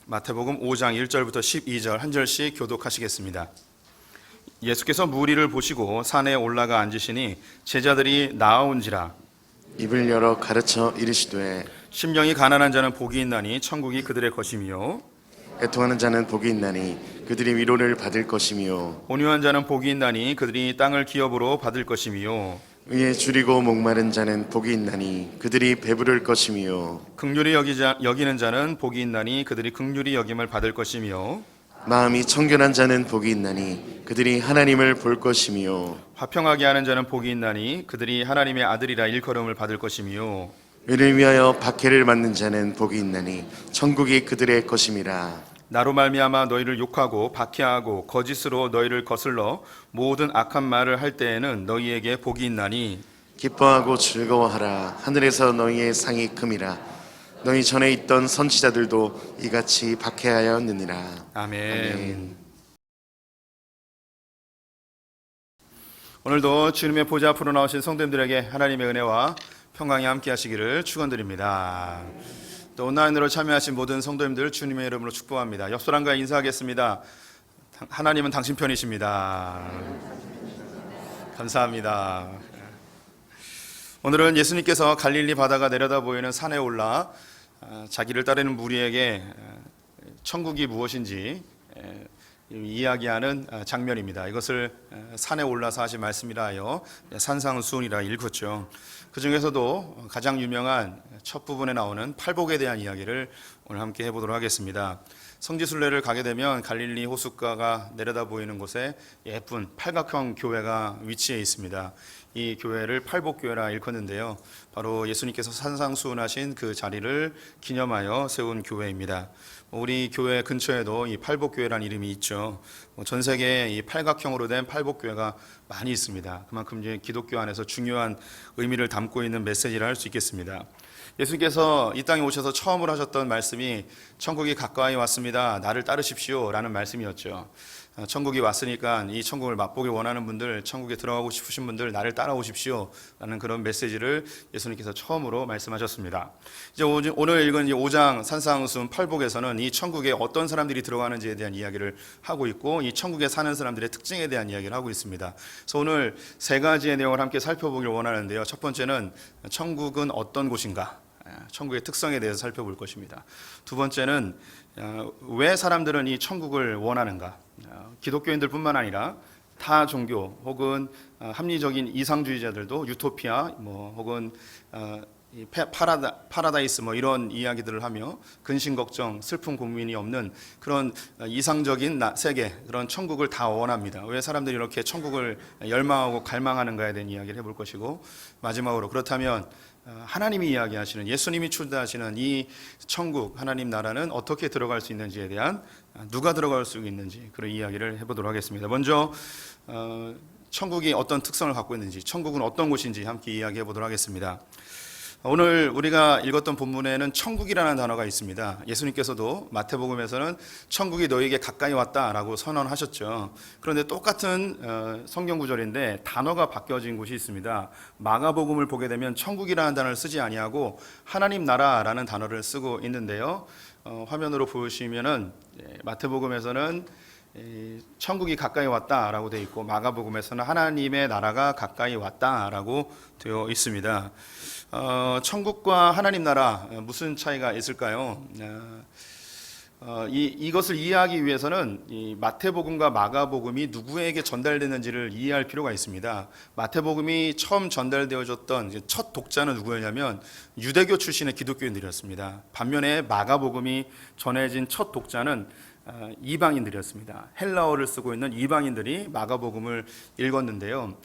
마태복음 5장 1절부터 12절 한 절씩 교독하시겠습니다. 예수께서 무리를 보시고 산에 올라가 앉으시니 제자들이 나아온지라. 입을 열어 가르쳐 이르시되 심령이 가난한 자는 복이 있나니 천국이 그들의 것이며, 애통하는 자는 복이 있나니 그들이 위로를 받을 것이며, 온유한 자는 복이 있나니 그들이 땅을 기업으로 받을 것이며, 의에 줄이고 목마른 자는 복이 있나니 그들이 배부를 것이며, 긍휼히 여기는 자는 복이 있나니 그들이 긍휼히 여김을 받을 것이며, 마음이 청결한 자는 복이 있나니 그들이 하나님을 볼 것이며, 화평하게 하는 자는 복이 있나니 그들이 하나님의 아들이라 일컬음을 받을 것이며, 의를 위하여 박해를 맞는 자는 복이 있나니 천국이 그들의 것임이라. 나로 말미암아 너희를 욕하고 박해하고 거짓으로 너희를 거슬러 모든 악한 말을 할 때에는 너희에게 복이 있나니 기뻐하고 즐거워하라. 하늘에서 너희의 상이 큼이라. 너희 전에 있던 선지자들도 이같이 박해하였느니라. 아멘. 오늘도 주님의 보좌 앞으로 나오신 성도님들에게 하나님의 은혜와 평강이 함께 하시기를 축원드립니다. 또 온라인으로 참여하신 모든 성도님들 주님의 이름으로 축복합니다. 옆 사람과 인사하겠습니다. 하나님은 당신 편이십니다. 감사합니다. 오늘은 예수님께서 갈릴리 바다가 내려다 보이는 산에 올라 자기를 따르는 무리에게 천국이 무엇인지 이야기하는 장면입니다. 이것을 산에 올라서 하신 말씀이라 하여 산상수훈이라 읽었죠. 그 중에서도 가장 유명한 첫 부분에 나오는 팔복에 대한 이야기를 오늘 함께 해보도록 하겠습니다. 성지순례를 가게 되면 갈릴리 호숫가가 내려다 보이는 곳에 예쁜 팔각형 교회가 위치해 있습니다. 이 교회를 팔복교회라 일컫는데요. 바로 예수님께서 산상수훈하신 그 자리를 기념하여 세운 교회입니다. 우리 교회 근처에도 이 팔복교회라는 이름이 있죠. 전 세계에 이 팔각형으로 된 팔복교회가 많이 있습니다. 그만큼 이제 기독교 안에서 중요한 의미를 담고 있는 메시지를 할 수 있겠습니다. 예수님께서 이 땅에 오셔서 처음으로 하셨던 말씀이 천국이 가까이 왔습니다. 나를 따르십시오 라는 말씀이었죠. 천국이 왔으니까 이 천국을 맛보기 원하는 분들, 천국에 들어가고 싶으신 분들 나를 따라오십시오 라는 그런 메시지를 예수님께서 처음으로 말씀하셨습니다. 이제 오늘 읽은 5장 산상수훈 팔복에서는 이 천국에 어떤 사람들이 들어가는지에 대한 이야기를 하고 있고, 이 천국에 사는 사람들의 특징에 대한 이야기를 하고 있습니다. 그래서 오늘 세 가지의 내용을 함께 살펴보길 원하는데요. 첫 번째는 천국은 어떤 곳인가, 천국의 특성에 대해서 살펴볼 것입니다. 두 번째는 왜 사람들은 이 천국을 원하는가, 기독교인들뿐만 아니라 타 종교 혹은 합리적인 이상주의자들도 유토피아 혹은 파라다이스 이런 이야기들을 하며 근심 걱정 슬픔 고민이 없는 그런 이상적인 세계, 그런 천국을 다 원합니다. 왜 사람들이 이렇게 천국을 열망하고 갈망하는가에 대한 이야기를 해볼 것이고, 마지막으로 그렇다면 하나님이 이야기하시는, 예수님이 추구하시는 이 천국 하나님 나라는 어떻게 들어갈 수 있는지에 대한, 누가 들어갈 수 있는지 그런 이야기를 해보도록 하겠습니다. 먼저 천국이 어떤 특성을 갖고 있는지, 천국은 어떤 곳인지 함께 이야기해 보도록 하겠습니다. 오늘 우리가 읽었던 본문에는 천국이라는 단어가 있습니다. 예수님께서도 마태복음에서는 천국이 너희에게 가까이 왔다라고 선언하셨죠. 그런데 똑같은 성경 구절인데 단어가 바뀌어진 곳이 있습니다. 마가복음을 보게 되면 천국이라는 단어를 쓰지 아니하고 하나님 나라라는 단어를 쓰고 있는데요. 화면으로 보시면은 마태복음에서는 천국이 가까이 왔다라고 되어 있고, 마가복음에서는 하나님의 나라가 가까이 왔다라고 되어 있습니다. 천국과 하나님 나라 무슨 차이가 있을까요? 이것을 이해하기 위해서는 이 마태복음과 마가복음이 누구에게 전달되는지를 이해할 필요가 있습니다. 마태복음이 처음 전달되어졌던 첫 독자는 누구였냐면 유대교 출신의 기독교인들이었습니다. 반면에 마가복음이 전해진 첫 독자는 이방인들이었습니다. 헬라어를 쓰고 있는 이방인들이 마가복음을 읽었는데요.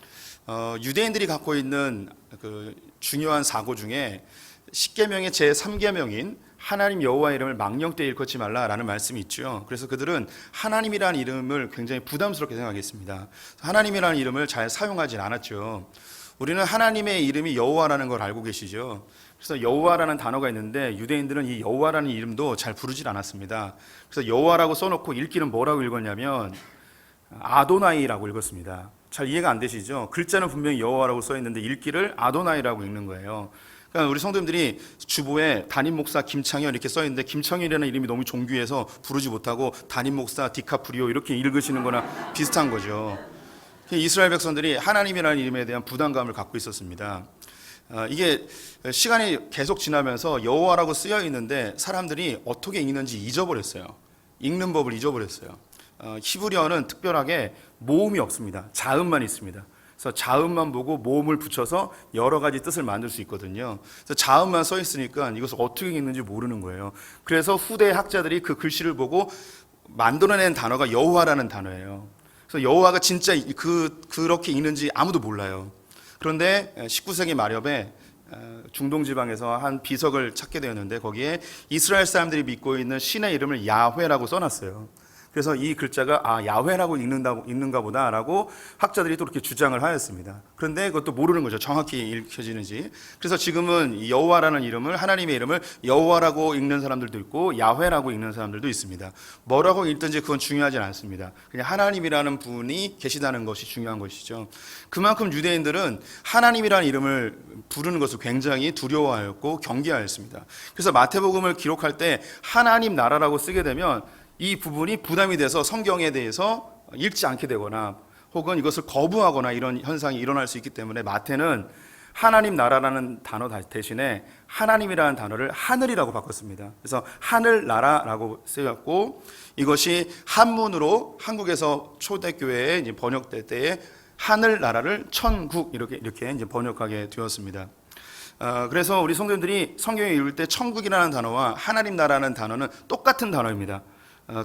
유대인들이 갖고 있는 그 중요한 사고 중에 10계명의 제3계명인 하나님 여호와의 이름을 망령 때 일컫지 말라라는 말씀이 있죠. 그래서 그들은 하나님이라는 이름을 굉장히 부담스럽게 생각했습니다. 하나님이라는 이름을 잘 사용하지 않았죠. 우리는 하나님의 이름이 여호와라는 걸 알고 계시죠. 그래서 여호와라는 단어가 있는데 유대인들은 이 여호와라는 이름도 잘 부르질 않았습니다. 그래서 여호와라고 써놓고 읽기는 뭐라고 읽었냐면 아도나이라고 읽었습니다. 잘 이해가 안 되시죠? 글자는 분명히 여호와라고 써 있는데 읽기를 아도나이라고 읽는 거예요. 그러니까 우리 성도님들이 주보에 담임 목사 김창현 이렇게 써 있는데 김창현이라는 이름이 너무 존귀해서 부르지 못하고 담임 목사 디카프리오 이렇게 읽으시는 거나 비슷한 거죠. 이스라엘 백성들이 하나님이라는 이름에 대한 부담감을 갖고 있었습니다. 이게 시간이 계속 지나면서 여호와라고 쓰여 있는데 사람들이 어떻게 읽는지 잊어버렸어요. 읽는 법을 잊어버렸어요. 히브리어는 특별하게 모음이 없습니다. 자음만 있습니다. 그래서 자음만 보고 모음을 붙여서 여러 가지 뜻을 만들 수 있거든요. 그래서 자음만 써 있으니까 이것을 어떻게 읽는지 모르는 거예요. 그래서 후대 학자들이 그 글씨를 보고 만들어낸 단어가 여호와라는 단어예요. 그래서 여호와가 진짜 그렇게 읽는지 아무도 몰라요. 그런데 19세기 말엽에 중동 지방에서 한 비석을 찾게 되었는데 거기에 이스라엘 사람들이 믿고 있는 신의 이름을 야훼라고 써놨어요. 그래서 이 글자가 야훼라고 읽는가 보다라고 학자들이 또 이렇게 주장을 하였습니다. 그런데 그것도 모르는 거죠. 정확히 읽혀지는지. 그래서 지금은 여호와라는 이름을, 하나님의 이름을 여호와라고 읽는 사람들도 있고 야훼라고 읽는 사람들도 있습니다. 뭐라고 읽든지 그건 중요하지 않습니다. 그냥 하나님이라는 분이 계시다는 것이 중요한 것이죠. 그만큼 유대인들은 하나님이라는 이름을 부르는 것을 굉장히 두려워하였고 경계하였습니다. 그래서 마태복음을 기록할 때 하나님 나라라고 쓰게 되면 이 부분이 부담이 돼서 성경에 대해서 읽지 않게 되거나 혹은 이것을 거부하거나 이런 현상이 일어날 수 있기 때문에 마태는 하나님 나라라는 단어 대신에 하나님이라는 단어를 하늘이라고 바꿨습니다. 그래서 하늘 나라라고 쓰였고 이것이 한문으로 한국에서 초대교회에 이제 번역될 때에 하늘 나라를 천국 이렇게 이제 번역하게 되었습니다. 그래서 우리 성도님들이 성경을 읽을 때 천국이라는 단어와 하나님 나라는 단어는 똑같은 단어입니다.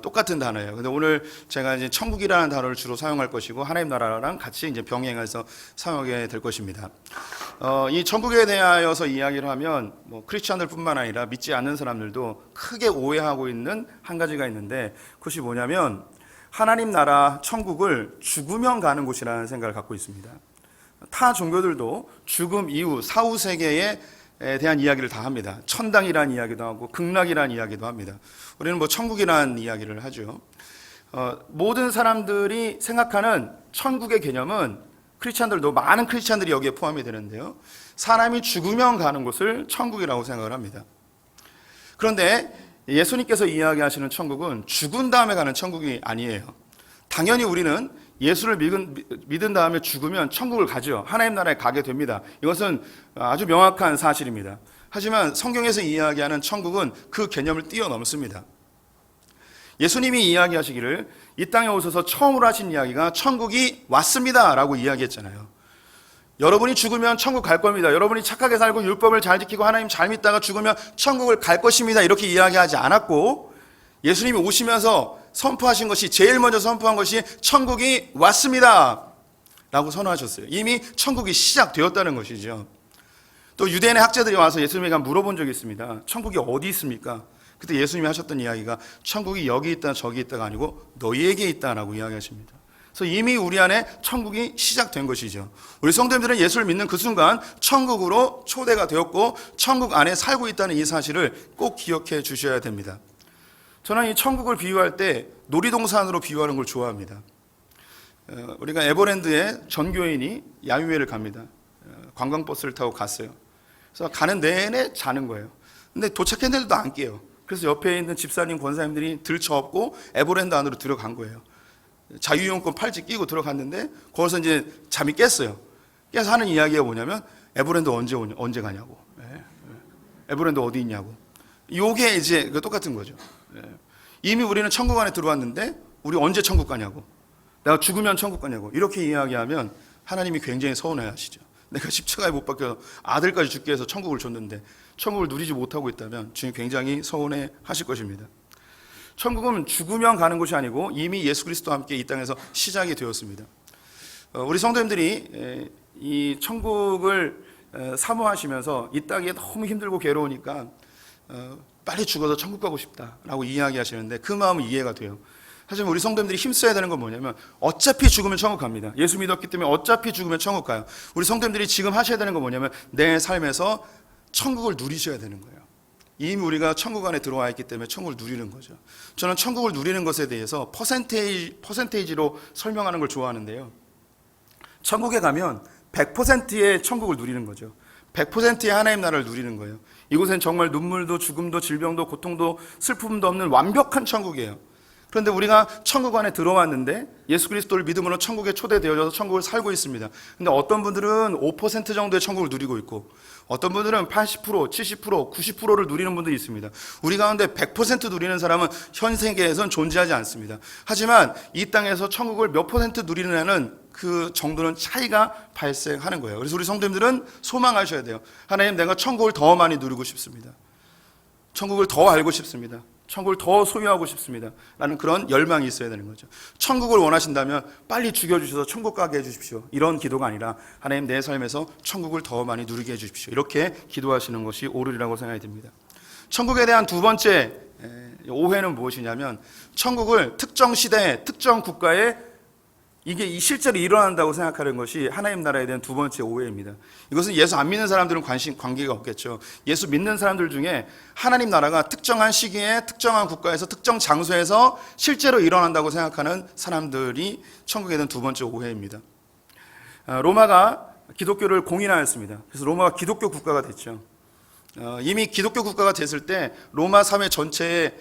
똑같은 단어예요. 근데 오늘 제가 이제 천국이라는 단어를 주로 사용할 것이고 하나님 나라랑 같이 이제 병행해서 사용하게 될 것입니다. 이 천국에 대하여서 이야기를 하면 뭐 크리스천들뿐만 아니라 믿지 않는 사람들도 크게 오해하고 있는 한 가지가 있는데 그것이 뭐냐면 하나님 나라 천국을 죽으면 가는 곳이라는 생각을 갖고 있습니다. 타 종교들도 죽음 이후 사후 세계에 대한 이야기를 다 합니다. 천당이라는 이야기도 하고 극락이라는 이야기도 합니다. 우리는 뭐 천국이라는 이야기를 하죠. 모든 사람들이 생각하는 천국의 개념은 크리스찬들도 많은 크리스찬들이 여기에 포함이 되는데요. 사람이 죽으면 가는 곳을 천국이라고 생각을 합니다. 그런데 예수님께서 이야기하시는 천국은 죽은 다음에 가는 천국이 아니에요. 당연히 우리는 예수를 믿은 다음에 죽으면 천국을 가죠. 하나님 나라에 가게 됩니다. 이것은 아주 명확한 사실입니다. 하지만 성경에서 이야기하는 천국은 그 개념을 뛰어넘습니다. 예수님이 이야기하시기를 이 땅에 오셔서 처음으로 하신 이야기가 천국이 왔습니다 라고 이야기했잖아요. 여러분이 죽으면 천국 갈 겁니다. 여러분이 착하게 살고 율법을 잘 지키고 하나님 잘 믿다가 죽으면 천국을 갈 것입니다. 이렇게 이야기하지 않았고 예수님이 오시면서 선포하신 것이 제일 먼저 선포한 것이 천국이 왔습니다 라고 선언하셨어요. 이미 천국이 시작되었다는 것이죠. 또 유대인의 학자들이 와서 예수님에게 물어본 적이 있습니다. 천국이 어디 있습니까? 그때 예수님이 하셨던 이야기가 천국이 여기 있다 저기 있다가 아니고 너희에게 있다라고 이야기하십니다. 그래서 이미 우리 안에 천국이 시작된 것이죠. 우리 성도님들은 예수를 믿는 그 순간 천국으로 초대가 되었고 천국 안에 살고 있다는 이 사실을 꼭 기억해 주셔야 됩니다. 저는 이 천국을 비유할 때 놀이동산으로 비유하는 걸 좋아합니다. 우리가 에버랜드에 전교인이 야유회를 갑니다. 관광버스를 타고 갔어요. 그래서 가는 내내 자는 거예요. 근데 도착했는데도 안 깨요. 그래서 옆에 있는 집사님, 권사님들이 들쳐업고 에버랜드 안으로 들어간 거예요. 자유이용권 팔찌 끼고 들어갔는데 거기서 이제 잠이 깼어요. 깨서 하는 이야기가 뭐냐면 에버랜드 언제 가냐고. 에버랜드 어디 있냐고. 요게 이제 똑같은 거죠. 이미 우리는 천국 안에 들어왔는데 우리 언제 천국 가냐고. 내가 죽으면 천국 가냐고. 이렇게 이야기하면 하나님이 굉장히 서운해 하시죠. 내가 십자가에 못 박혀 아들까지 죽게 해서 천국을 줬는데 천국을 누리지 못하고 있다면 주님 굉장히 서운해 하실 것입니다. 천국은 죽으면 가는 곳이 아니고 이미 예수 그리스도와 함께 이 땅에서 시작이 되었습니다. 우리 성도님들이 이 천국을 사모하시면서 이 땅에 너무 힘들고 괴로우니까 빨리 죽어서 천국 가고 싶다라고 이야기하시는데 그 마음은 이해가 돼요. 하지만 우리 성도님들이 힘써야 되는 건 뭐냐면 어차피 죽으면 천국 갑니다. 예수 믿었기 때문에 어차피 죽으면 천국 가요. 우리 성도님들이 지금 하셔야 되는 건 뭐냐면 내 삶에서 천국을 누리셔야 되는 거예요. 이미 우리가 천국 안에 들어와 있기 때문에 천국을 누리는 거죠. 저는 천국을 누리는 것에 대해서 퍼센테이지로 설명하는 걸 좋아하는데요. 천국에 가면 100%의 천국을 누리는 거죠. 100%의 하나님 나라를 누리는 거예요. 이곳엔 정말 눈물도 죽음도 질병도 고통도 슬픔도 없는 완벽한 천국이에요. 그런데 우리가 천국 안에 들어왔는데 예수 그리스도를 믿음으로 천국에 초대되어져서 천국을 살고 있습니다. 근데 어떤 분들은 5% 정도의 천국을 누리고 있고 어떤 분들은 80%, 70%, 90%를 누리는 분들이 있습니다. 우리 가운데 100% 누리는 사람은 현 세계에선 존재하지 않습니다. 하지만 이 땅에서 천국을 몇 퍼센트 누리느냐는 그 정도는 차이가 발생하는 거예요. 그래서 우리 성도님들은 소망하셔야 돼요. 하나님, 내가 천국을 더 많이 누리고 싶습니다. 천국을 더 알고 싶습니다. 천국을 더 소유하고 싶습니다. 라는 그런 열망이 있어야 되는 거죠. 천국을 원하신다면 빨리 죽여주셔서 천국 가게 해주십시오. 이런 기도가 아니라 하나님, 내 삶에서 천국을 더 많이 누리게 해주십시오. 이렇게 기도하시는 것이 옳으리라고 생각이 듭니다. 천국에 대한 두 번째 오해는 무엇이냐면 천국을 특정 시대, 특정 국가에 이게 실제로 일어난다고 생각하는 것이 하나님 나라에 대한 두 번째 오해입니다. 이것은 예수 안 믿는 사람들은 관계가 없겠죠. 예수 믿는 사람들 중에 하나님 나라가 특정한 시기에 특정한 국가에서 특정 장소에서 실제로 일어난다고 생각하는 사람들이 천국에 대한 두 번째 오해입니다. 로마가 기독교를 공인하였습니다. 그래서 로마가 기독교 국가가 됐죠. 이미 기독교 국가가 됐을 때 로마 사회 전체의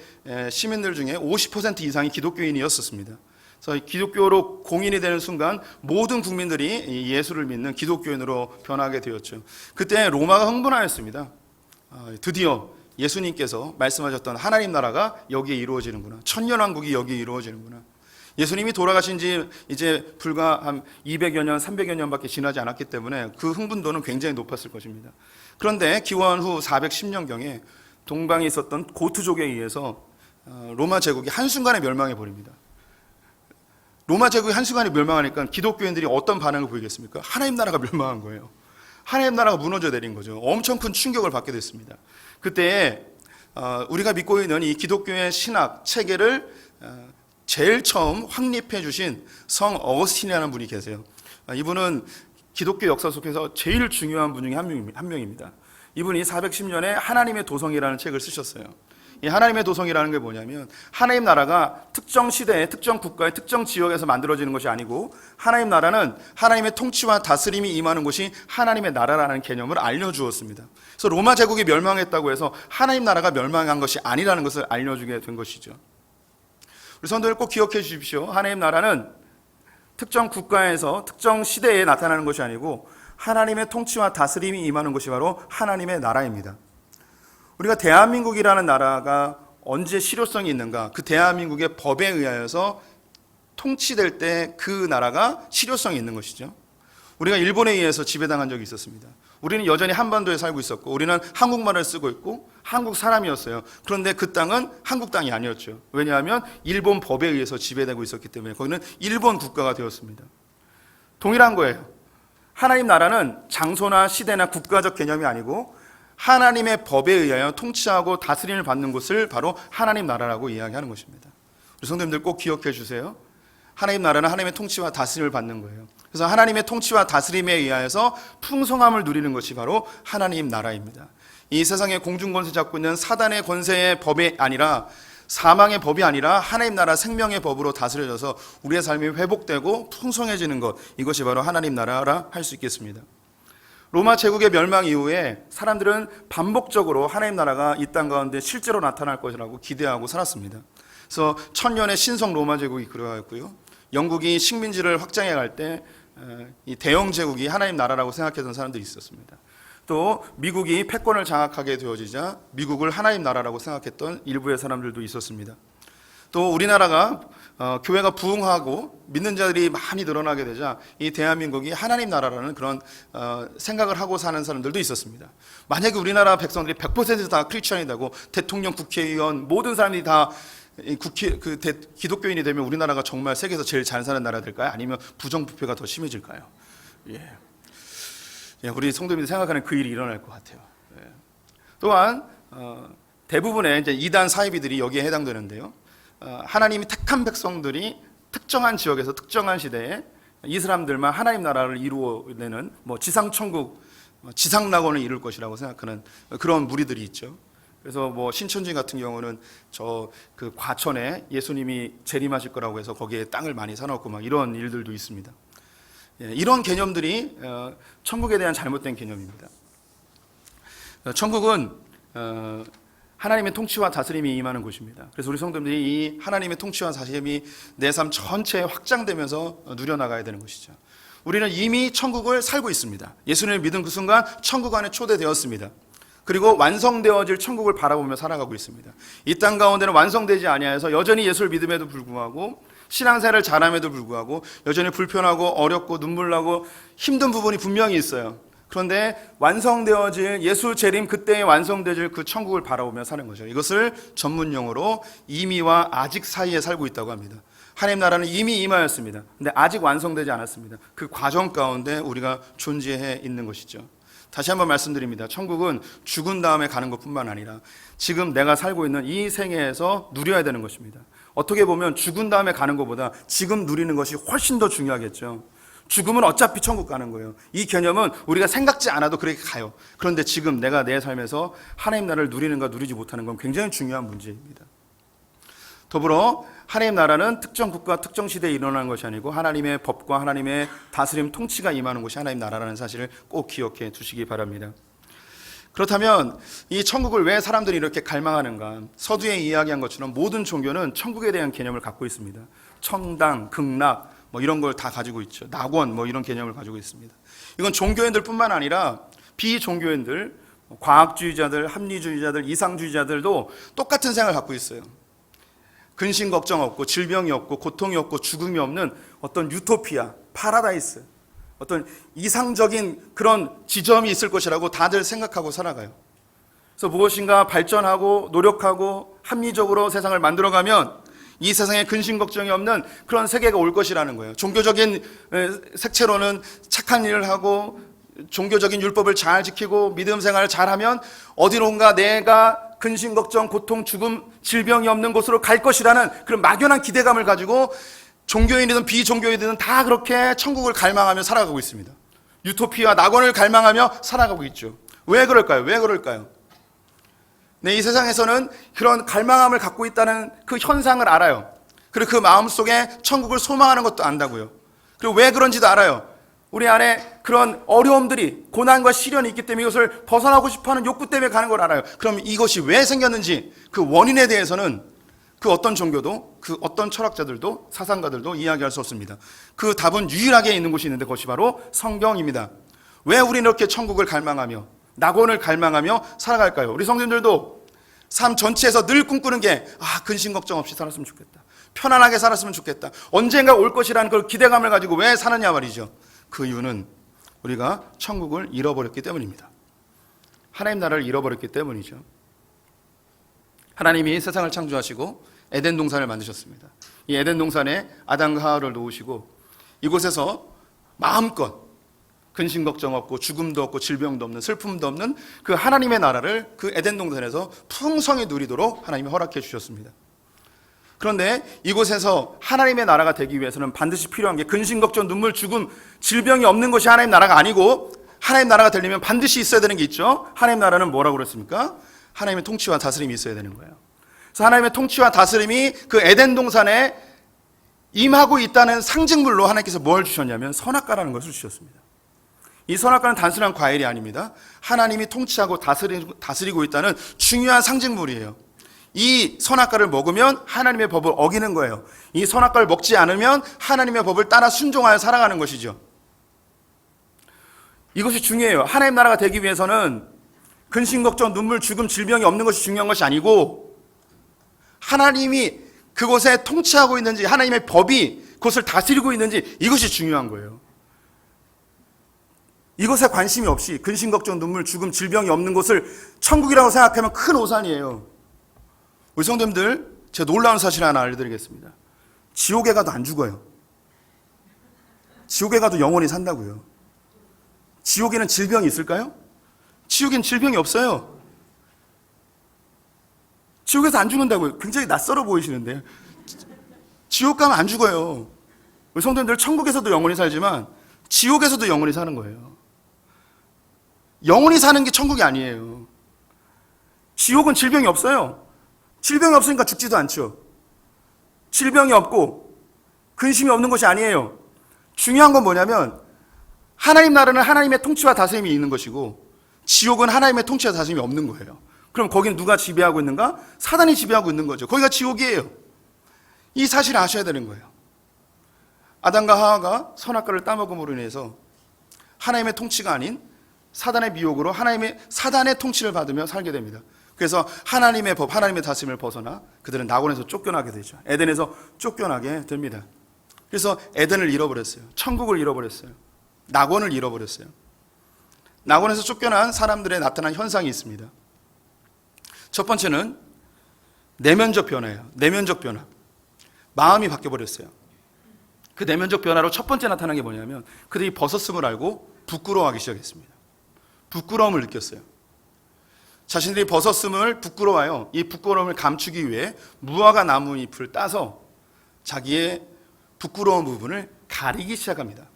시민들 중에 50% 이상이 기독교인이었었습니다. 그래서 기독교로 공인이 되는 순간 모든 국민들이 예수를 믿는 기독교인으로 변하게 되었죠. 그때 로마가 흥분하였습니다. 드디어 예수님께서 말씀하셨던 하나님 나라가 여기에 이루어지는구나. 천년왕국이 여기에 이루어지는구나. 예수님이 돌아가신 지 이제 불과 한 200여 년, 300여 년밖에 지나지 않았기 때문에 그 흥분도는 굉장히 높았을 것입니다. 그런데 기원 후 410년경에 동방에 있었던 고트족에 의해서 로마 제국이 한순간에 멸망해 버립니다. 로마 제국이 한순간에 멸망하니까 기독교인들이 어떤 반응을 보이겠습니까? 하나님 나라가 멸망한 거예요. 하나님 나라가 무너져 내린 거죠. 엄청 큰 충격을 받게 됐습니다. 그때 우리가 믿고 있는 이 기독교의 신학 체계를 제일 처음 확립해 주신 성 어거스틴이라는 분이 계세요. 이분은 기독교 역사 속에서 제일 중요한 분 중에 한 명입니다. 이분이 410년에 하나님의 도성이라는 책을 쓰셨어요. 이 하나님의 도성이라는 게 뭐냐면 하나님 나라가 특정 시대에 특정 국가의 특정 지역에서 만들어지는 것이 아니고 하나님 나라는 하나님의 통치와 다스림이 임하는 곳이 하나님의 나라라는 개념을 알려주었습니다. 그래서 로마 제국이 멸망했다고 해서 하나님 나라가 멸망한 것이 아니라는 것을 알려주게 된 것이죠. 우리 성도들 꼭 기억해 주십시오. 하나님 나라는 특정 국가에서 특정 시대에 나타나는 것이 아니고 하나님의 통치와 다스림이 임하는 것이 바로 하나님의 나라입니다. 우리가 대한민국이라는 나라가 언제 실효성이 있는가? 그 대한민국의 법에 의하여서 통치될 때 그 나라가 실효성이 있는 것이죠. 우리가 일본에 의해서 지배당한 적이 있었습니다. 우리는 여전히 한반도에 살고 있었고 우리는 한국말을 쓰고 있고 한국 사람이었어요. 그런데 그 땅은 한국 땅이 아니었죠. 왜냐하면 일본 법에 의해서 지배되고 있었기 때문에 거기는 일본 국가가 되었습니다. 동일한 거예요. 하나님 나라는 장소나 시대나 국가적 개념이 아니고 하나님의 법에 의하여 통치하고 다스림을 받는 곳을 바로 하나님 나라라고 이야기하는 것입니다. 우리 성도님들 꼭 기억해 주세요. 하나님 나라는 하나님의 통치와 다스림을 받는 거예요. 그래서 하나님의 통치와 다스림에 의하여서 풍성함을 누리는 것이 바로 하나님 나라입니다. 이 세상의 공중권세 잡고 있는 사단의 권세의 법이 아니라 사망의 법이 아니라 하나님 나라 생명의 법으로 다스려져서 우리의 삶이 회복되고 풍성해지는 것, 이것이 바로 하나님 나라라 할 수 있겠습니다. 로마 제국의 멸망 이후에 사람들은 반복적으로 하나님 나라가 이 땅 가운데 실제로 나타날 것이라고 기대하고 살았습니다. 그래서 1000년의 신성 로마 제국이 그러하였고요. 영국이 식민지를 확장해 갈 때 이 대영 제국이 하나님 나라라고 생각했던 사람들이 있었습니다. 또 미국이 패권을 장악하게 되어지자 미국을 하나님 나라라고 생각했던 일부의 사람들도 있었습니다. 또 우리나라가 교회가 부흥하고 믿는 자들이 많이 늘어나게 되자 이 대한민국이 하나님 나라라는 그런 생각을 하고 사는 사람들도 있었습니다. 만약에 우리나라 백성들이 100% 다 크리스천이 되고 대통령, 국회의원 모든 사람들이 다 기독교인이 되면 우리나라가 정말 세계에서 제일 잘 사는 나라 될까요? 아니면 부정부패가 더 심해질까요? 우리 성도님들이 생각하는 그 일이 일어날 것 같아요. 또한 대부분의 이제 이단 사이비들이 여기에 해당되는데요. 하나님이 택한 백성들이 특정한 지역에서 특정한 시대에 이 사람들만 하나님 나라를 이루어내는 지상천국, 지상낙원을 이룰 것이라고 생각하는 그런 무리들이 있죠. 그래서 신천지 같은 경우는 그 과천에 예수님이 재림하실 거라고 해서 거기에 땅을 많이 사놓고 막 이런 일들도 있습니다. 이런 개념들이 천국에 대한 잘못된 개념입니다. 천국은 하나님의 통치와 다스림이 임하는 곳입니다. 그래서 우리 성도들이 이 하나님의 통치와 다스림이 내 삶 전체에 확장되면서 누려나가야 되는 것이죠. 우리는 이미 천국을 살고 있습니다. 예수님을 믿은 그 순간 천국 안에 초대되었습니다. 그리고 완성되어질 천국을 바라보며 살아가고 있습니다. 이 땅 가운데는 완성되지 아니하여서 여전히 예수를 믿음에도 불구하고 신앙생활을 잘함에도 불구하고 여전히 불편하고 어렵고 눈물나고 힘든 부분이 분명히 있어요. 그런데 완성되어질 예수 재림 그때에 완성되어질 그 천국을 바라보며 사는 거죠. 이것을 전문 용어로 이미와 아직 사이에 살고 있다고 합니다. 하나님 나라는 이미 임하였습니다. 근데 아직 완성되지 않았습니다. 그 과정 가운데 우리가 존재해 있는 것이죠. 다시 한번 말씀드립니다. 천국은 죽은 다음에 가는 것뿐만 아니라 지금 내가 살고 있는 이 생애에서 누려야 되는 것입니다. 어떻게 보면 죽은 다음에 가는 것보다 지금 누리는 것이 훨씬 더 중요하겠죠. 죽음은 어차피 천국 가는 거예요. 이 개념은 우리가 생각지 않아도 그렇게 가요. 그런데 지금 내가 내 삶에서 하나님 나라를 누리는가 누리지 못하는 건 굉장히 중요한 문제입니다. 더불어 하나님 나라는 특정 국가, 특정 시대에 일어나는 것이 아니고 하나님의 법과 하나님의 다스림, 통치가 임하는 곳이 하나님 나라라는 사실을 꼭 기억해 두시기 바랍니다. 그렇다면 이 천국을 왜 사람들이 이렇게 갈망하는가? 서두에 이야기한 것처럼 모든 종교는 천국에 대한 개념을 갖고 있습니다. 천당, 극락 이런 걸 다 가지고 있죠. 낙원 이런 개념을 가지고 있습니다. 이건 종교인들뿐만 아니라 비종교인들, 과학주의자들, 합리주의자들, 이상주의자들도 똑같은 생각을 갖고 있어요. 근심 걱정 없고 질병이 없고 고통이 없고 죽음이 없는 어떤 유토피아, 파라다이스, 어떤 이상적인 그런 지점이 있을 것이라고 다들 생각하고 살아가요. 그래서 무엇인가 발전하고 노력하고 합리적으로 세상을 만들어가면 이 세상에 근심 걱정이 없는 그런 세계가 올 것이라는 거예요. 종교적인 색채로는 착한 일을 하고 종교적인 율법을 잘 지키고 믿음 생활을 잘하면 어디론가 내가 근심 걱정 고통 죽음 질병이 없는 곳으로 갈 것이라는 그런 막연한 기대감을 가지고 종교인이든 비종교인이든 다 그렇게 천국을 갈망하며 살아가고 있습니다. 유토피아 낙원을 갈망하며 살아가고 있죠. 왜 그럴까요? 왜 그럴까요? 네, 이 세상에서는 그런 갈망함을 갖고 있다는 그 현상을 알아요. 그리고 그 마음속에 천국을 소망하는 것도 안다고요. 그리고 왜 그런지도 알아요. 우리 안에 그런 어려움들이 고난과 시련이 있기 때문에 이것을 벗어나고 싶어하는 욕구 때문에 가는 걸 알아요. 그럼 이것이 왜 생겼는지 그 원인에 대해서는 그 어떤 종교도 그 어떤 철학자들도 사상가들도 이야기할 수 없습니다. 그 답은 유일하게 있는 곳이 있는데 그것이 바로 성경입니다. 왜 우리는 이렇게 천국을 갈망하며 낙원을 갈망하며 살아갈까요? 우리 성도님들도 삶 전체에서 늘 꿈꾸는 게 근심 걱정 없이 살았으면 좋겠다. 편안하게 살았으면 좋겠다. 언젠가 올 것이라는 그 기대감을 가지고 왜 사느냐 말이죠. 그 이유는 우리가 천국을 잃어버렸기 때문입니다. 하나님 나라를 잃어버렸기 때문이죠. 하나님이 세상을 창조하시고 에덴 동산을 만드셨습니다. 이 에덴 동산에 아담과 하와를 놓으시고 이곳에서 마음껏 근심 걱정 없고 죽음도 없고 질병도 없는 슬픔도 없는 그 하나님의 나라를 그 에덴 동산에서 풍성히 누리도록 하나님이 허락해 주셨습니다. 그런데 이곳에서 하나님의 나라가 되기 위해서는 반드시 필요한 게 근심 걱정 눈물 죽음 질병이 없는 것이 하나님 나라가 아니고 하나님 나라가 되려면 반드시 있어야 되는 게 있죠. 하나님 나라는 뭐라고 그랬습니까? 하나님의 통치와 다스림이 있어야 되는 거예요. 그래서 하나님의 통치와 다스림이 그 에덴 동산에 임하고 있다는 상징물로 하나님께서 뭘 주셨냐면 선악과라는 것을 주셨습니다. 이 선악과는 단순한 과일이 아닙니다. 하나님이 통치하고 다스리고 있다는 중요한 상징물이에요. 이 선악과를 먹으면 하나님의 법을 어기는 거예요. 이 선악과를 먹지 않으면 하나님의 법을 따라 순종하여 살아가는 것이죠. 이것이 중요해요. 하나님 나라가 되기 위해서는 근심 걱정 눈물 죽음 질병이 없는 것이 중요한 것이 아니고 하나님이 그곳에 통치하고 있는지 하나님의 법이 그것을 다스리고 있는지 이것이 중요한 거예요. 이것에 관심이 없이 근심 걱정 눈물 죽음 질병이 없는 곳을 천국이라고 생각하면 큰 오산이에요. 우리 성도님들, 제가 놀라운 사실 하나 알려드리겠습니다. 지옥에 가도 안 죽어요. 지옥에 가도 영원히 산다고요. 지옥에는 질병이 있을까요? 지옥엔 질병이 없어요. 지옥에서 안 죽는다고요. 굉장히 낯설어 보이시는데 지옥 가면 안 죽어요. 우리 성도님들 천국에서도 영원히 살지만 지옥에서도 영원히 사는 거예요. 영원히 사는 게 천국이 아니에요. 지옥은 질병이 없어요. 질병이 없으니까 죽지도 않죠. 질병이 없고 근심이 없는 것이 아니에요. 중요한 건 뭐냐면 하나님 나라는 하나님의 통치와 다스림이 있는 것이고 지옥은 하나님의 통치와 다스림이 없는 거예요. 그럼 거기는 누가 지배하고 있는가? 사단이 지배하고 있는 거죠. 거기가 지옥이에요. 이 사실을 아셔야 되는 거예요. 아담과 하와가 선악과를 따먹음으로 인해서 하나님의 통치가 아닌 사단의 미혹으로 사단의 통치를 받으며 살게 됩니다. 그래서 하나님의 법, 하나님의 다스림을 벗어나 그들은 낙원에서 쫓겨나게 되죠. 에덴에서 쫓겨나게 됩니다. 그래서 에덴을 잃어버렸어요. 천국을 잃어버렸어요. 낙원을 잃어버렸어요. 낙원에서 쫓겨난 사람들의 나타난 현상이 있습니다. 첫 번째는 내면적 변화예요. 내면적 변화. 마음이 바뀌어버렸어요. 그 내면적 변화로 첫 번째 나타난 게 뭐냐면 그들이 벗었음을 알고 부끄러워하기 시작했습니다. 부끄러움을 느꼈어요. 자신들이 벗었음을 부끄러워요. 이 부끄러움을 감추기 위해 무화과 나무 잎을 따서 자기의 부끄러운 부분을 가리기 시작합니다.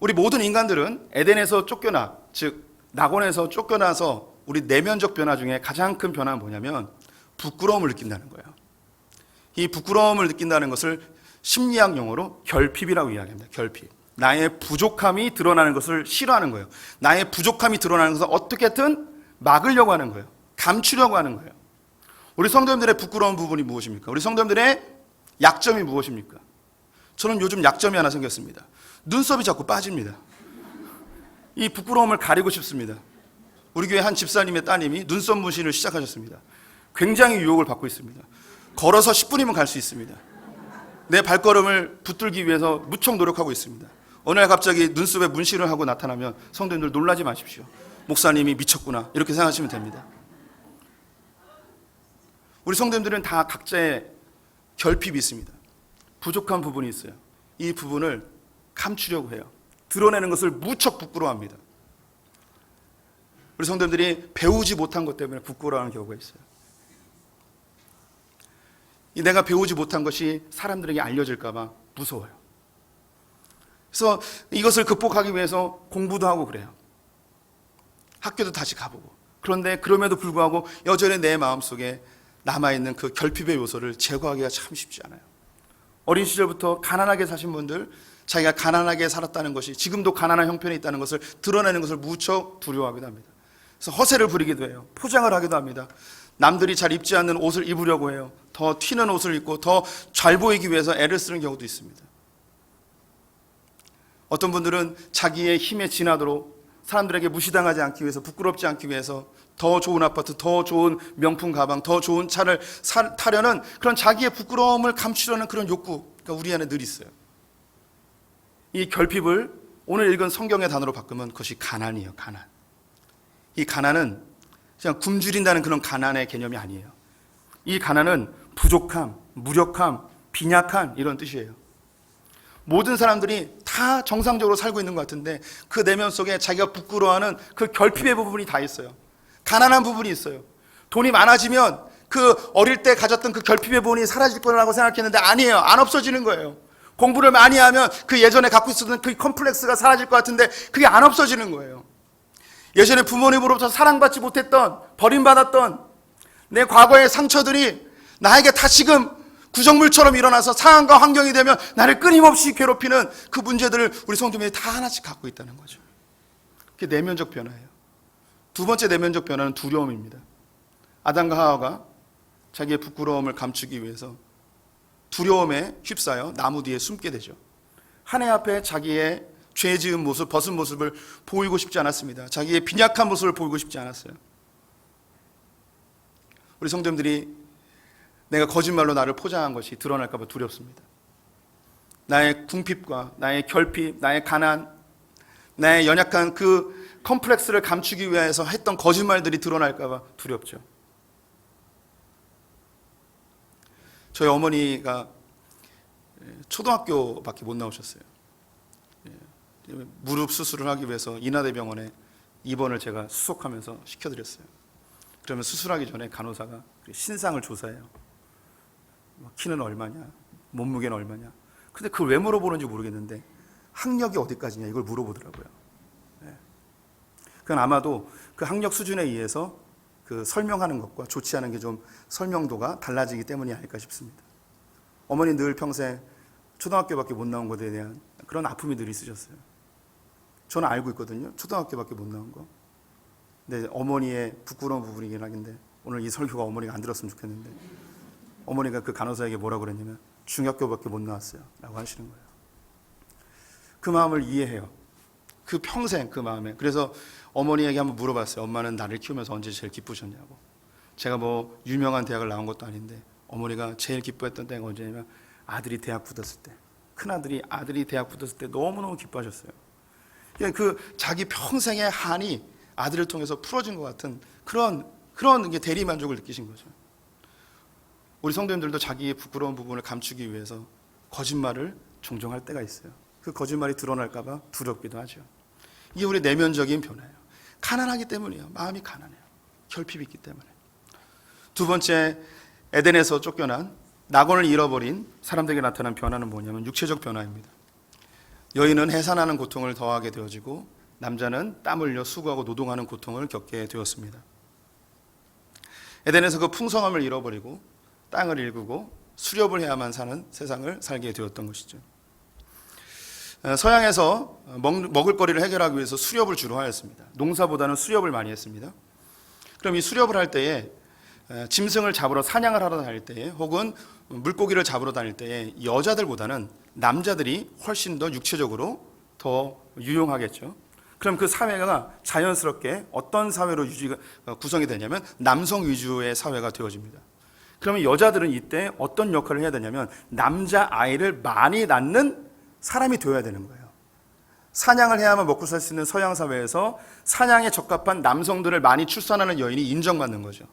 우리 모든 인간들은 에덴에서 쫓겨나, 즉 낙원에서 쫓겨나서 우리 내면적 변화 중에 가장 큰 변화는 뭐냐면 부끄러움을 느낀다는 거예요. 이 부끄러움을 느낀다는 것을 심리학 용어로 결핍이라고 이야기합니다. 결핍. 나의 부족함이 드러나는 것을 싫어하는 거예요. 나의 부족함이 드러나는 것을 어떻게든 막으려고 하는 거예요. 감추려고 하는 거예요. 우리 성도님들의 부끄러운 부분이 무엇입니까? 우리 성도님들의 약점이 무엇입니까? 저는 요즘 약점이 하나 생겼습니다. 눈썹이 자꾸 빠집니다. 이 부끄러움을 가리고 싶습니다. 우리 교회 한 집사님의 따님이 눈썹 문신을 시작하셨습니다. 굉장히 유혹을 받고 있습니다. 걸어서 10분이면 갈 수 있습니다. 내 발걸음을 붙들기 위해서 무척 노력하고 있습니다. 어느 날 갑자기 눈썹에 문신을 하고 나타나면 성도님들 놀라지 마십시오. 목사님이 미쳤구나 이렇게 생각하시면 됩니다. 우리 성도님들은 다 각자의 결핍이 있습니다. 부족한 부분이 있어요. 이 부분을 감추려고 해요. 드러내는 것을 무척 부끄러워합니다. 우리 성도님들이 배우지 못한 것 때문에 부끄러워하는 경우가 있어요. 내가 배우지 못한 것이 사람들에게 알려질까 봐 무서워요. 그래서 이것을 극복하기 위해서 공부도 하고 그래요. 학교도 다시 가보고. 그런데 그럼에도 불구하고 여전히 내 마음속에 남아있는 그 결핍의 요소를 제거하기가 참 쉽지 않아요. 어린 시절부터 가난하게 사신 분들, 자기가 가난하게 살았다는 것이 지금도 가난한 형편에 있다는 것을 드러내는 것을 무척 두려워하기도 합니다. 그래서 허세를 부리기도 해요. 포장을 하기도 합니다. 남들이 잘 입지 않는 옷을 입으려고 해요. 더 튀는 옷을 입고 더 잘 보이기 위해서 애를 쓰는 경우도 있습니다. 어떤 분들은 자기의 힘에 지나도록 사람들에게 무시당하지 않기 위해서, 부끄럽지 않기 위해서 더 좋은 아파트, 더 좋은 명품 가방, 더 좋은 차를 타려는 그런 자기의 부끄러움을 감추려는 그런 욕구가 우리 안에 늘 있어요. 이 결핍을 오늘 읽은 성경의 단어로 바꾸면 그것이 가난이에요. 가난. 이 가난은 그냥 굶주린다는 그런 가난의 개념이 아니에요. 이 가난은 부족함, 무력함, 빈약한 이런 뜻이에요. 모든 사람들이 다 정상적으로 살고 있는 것 같은데 그 내면 속에 자기가 부끄러워하는 그 결핍의 부분이 다 있어요. 가난한 부분이 있어요. 돈이 많아지면 그 어릴 때 가졌던 그 결핍의 부분이 사라질 거라고 생각했는데 아니에요. 안 없어지는 거예요. 공부를 많이 하면 그 예전에 갖고 있었던 그 컴플렉스가 사라질 것 같은데 그게 안 없어지는 거예요. 예전에 부모님으로부터 사랑받지 못했던, 버림받았던 내 과거의 상처들이 나에게 다시금 구정물처럼 일어나서 상황과 환경이 되면 나를 끊임없이 괴롭히는 그 문제들을 우리 성도님들이 다 하나씩 갖고 있다는 거죠. 그게 내면적 변화예요. 두 번째 내면적 변화는 두려움입니다. 아담과 하와가 자기의 부끄러움을 감추기 위해서 두려움에 휩싸여 나무 뒤에 숨게 되죠. 하나님 앞에 자기의 죄 지은 모습, 벗은 모습을 보이고 싶지 않았습니다. 자기의 빈약한 모습을 보이고 싶지 않았어요. 우리 성도님들이 내가 거짓말로 나를 포장한 것이 드러날까 봐 두렵습니다. 나의 궁핍과 나의 결핍, 나의 가난, 나의 연약한 그 컴플렉스를 감추기 위해서 했던 거짓말들이 드러날까 봐 두렵죠. 저희 어머니가 초등학교밖에 못 나오셨어요. 무릎 수술을 하기 위해서 인하대병원에 입원을 제가 수속하면서 시켜드렸어요. 그러면 수술하기 전에 간호사가 신상을 조사해요. 키는 얼마냐, 몸무게는 얼마냐. 근데 그걸 왜 물어보는지 모르겠는데 학력이 어디까지냐 이걸 물어보더라고요. 그건 아마도 그 학력 수준에 의해서 그 설명하는 것과 좋지 않은 게 좀 설명도가 달라지기 때문이 아닐까 싶습니다. 어머니 늘 평생 초등학교밖에 못 나온 것에 대한 그런 아픔이 늘 있으셨어요. 저는 알고 있거든요. 초등학교밖에 못 나온 거. 근데 어머니의 부끄러운 부분이긴 하긴데 오늘 이 설교가 어머니가 안 들었으면 좋겠는데 어머니가 그 간호사에게 뭐라고 그랬냐면 중학교밖에 못 나왔어요 라고 하시는 거예요. 그 마음을 이해해요. 그 평생 그 마음에. 그래서 어머니에게 한번 물어봤어요. 엄마는 나를 키우면서 언제 제일 기쁘셨냐고. 제가 뭐 유명한 대학을 나온 것도 아닌데 어머니가 제일 기뻐했던 때가 언제냐면 아들이 대학 붙었을 때. 큰아들이 아들이 대학 붙었을 때 너무너무 기뻐하셨어요. 그 자기 평생의 한이 아들을 통해서 풀어진 것 같은 그런 대리 만족을 느끼신 거죠. 우리 성도님들도 자기의 부끄러운 부분을 감추기 위해서 거짓말을 종종 할 때가 있어요. 그 거짓말이 드러날까 봐 두렵기도 하죠. 이게 우리 내면적인 변화예요. 가난하기 때문이에요. 마음이 가난해요. 결핍이 있기 때문에. 두 번째, 에덴에서 쫓겨난 낙원을 잃어버린 사람들에게 나타난 변화는 뭐냐면 육체적 변화입니다. 여인은 해산하는 고통을 더하게 되어지고 남자는 땀 흘려 수고하고 노동하는 고통을 겪게 되었습니다. 에덴에서 그 풍성함을 잃어버리고 땅을 일구고 수렵을 해야만 사는 세상을 살게 되었던 것이죠. 서양에서 먹을 거리를 해결하기 위해서 수렵을 주로 하였습니다. 농사보다는 수렵을 많이 했습니다. 그럼 이 수렵을 할 때에 짐승을 잡으러 사냥을 하러 다닐 때에 혹은 물고기를 잡으러 다닐 때에 여자들보다는 남자들이 훨씬 더 육체적으로 더 유용하겠죠. 그럼 그 사회가 자연스럽게 어떤 사회로 구성이 되냐면 남성 위주의 사회가 되어집니다. 그러면 여자들은 이때 어떤 역할을 해야 되냐면 남자 아이를 많이 낳는 사람이 되어야 되는 거예요. 사냥을 해야만 먹고 살 수 있는 서양 사회에서 사냥에 적합한 남성들을 많이 출산하는 여인이 인정받는 거죠.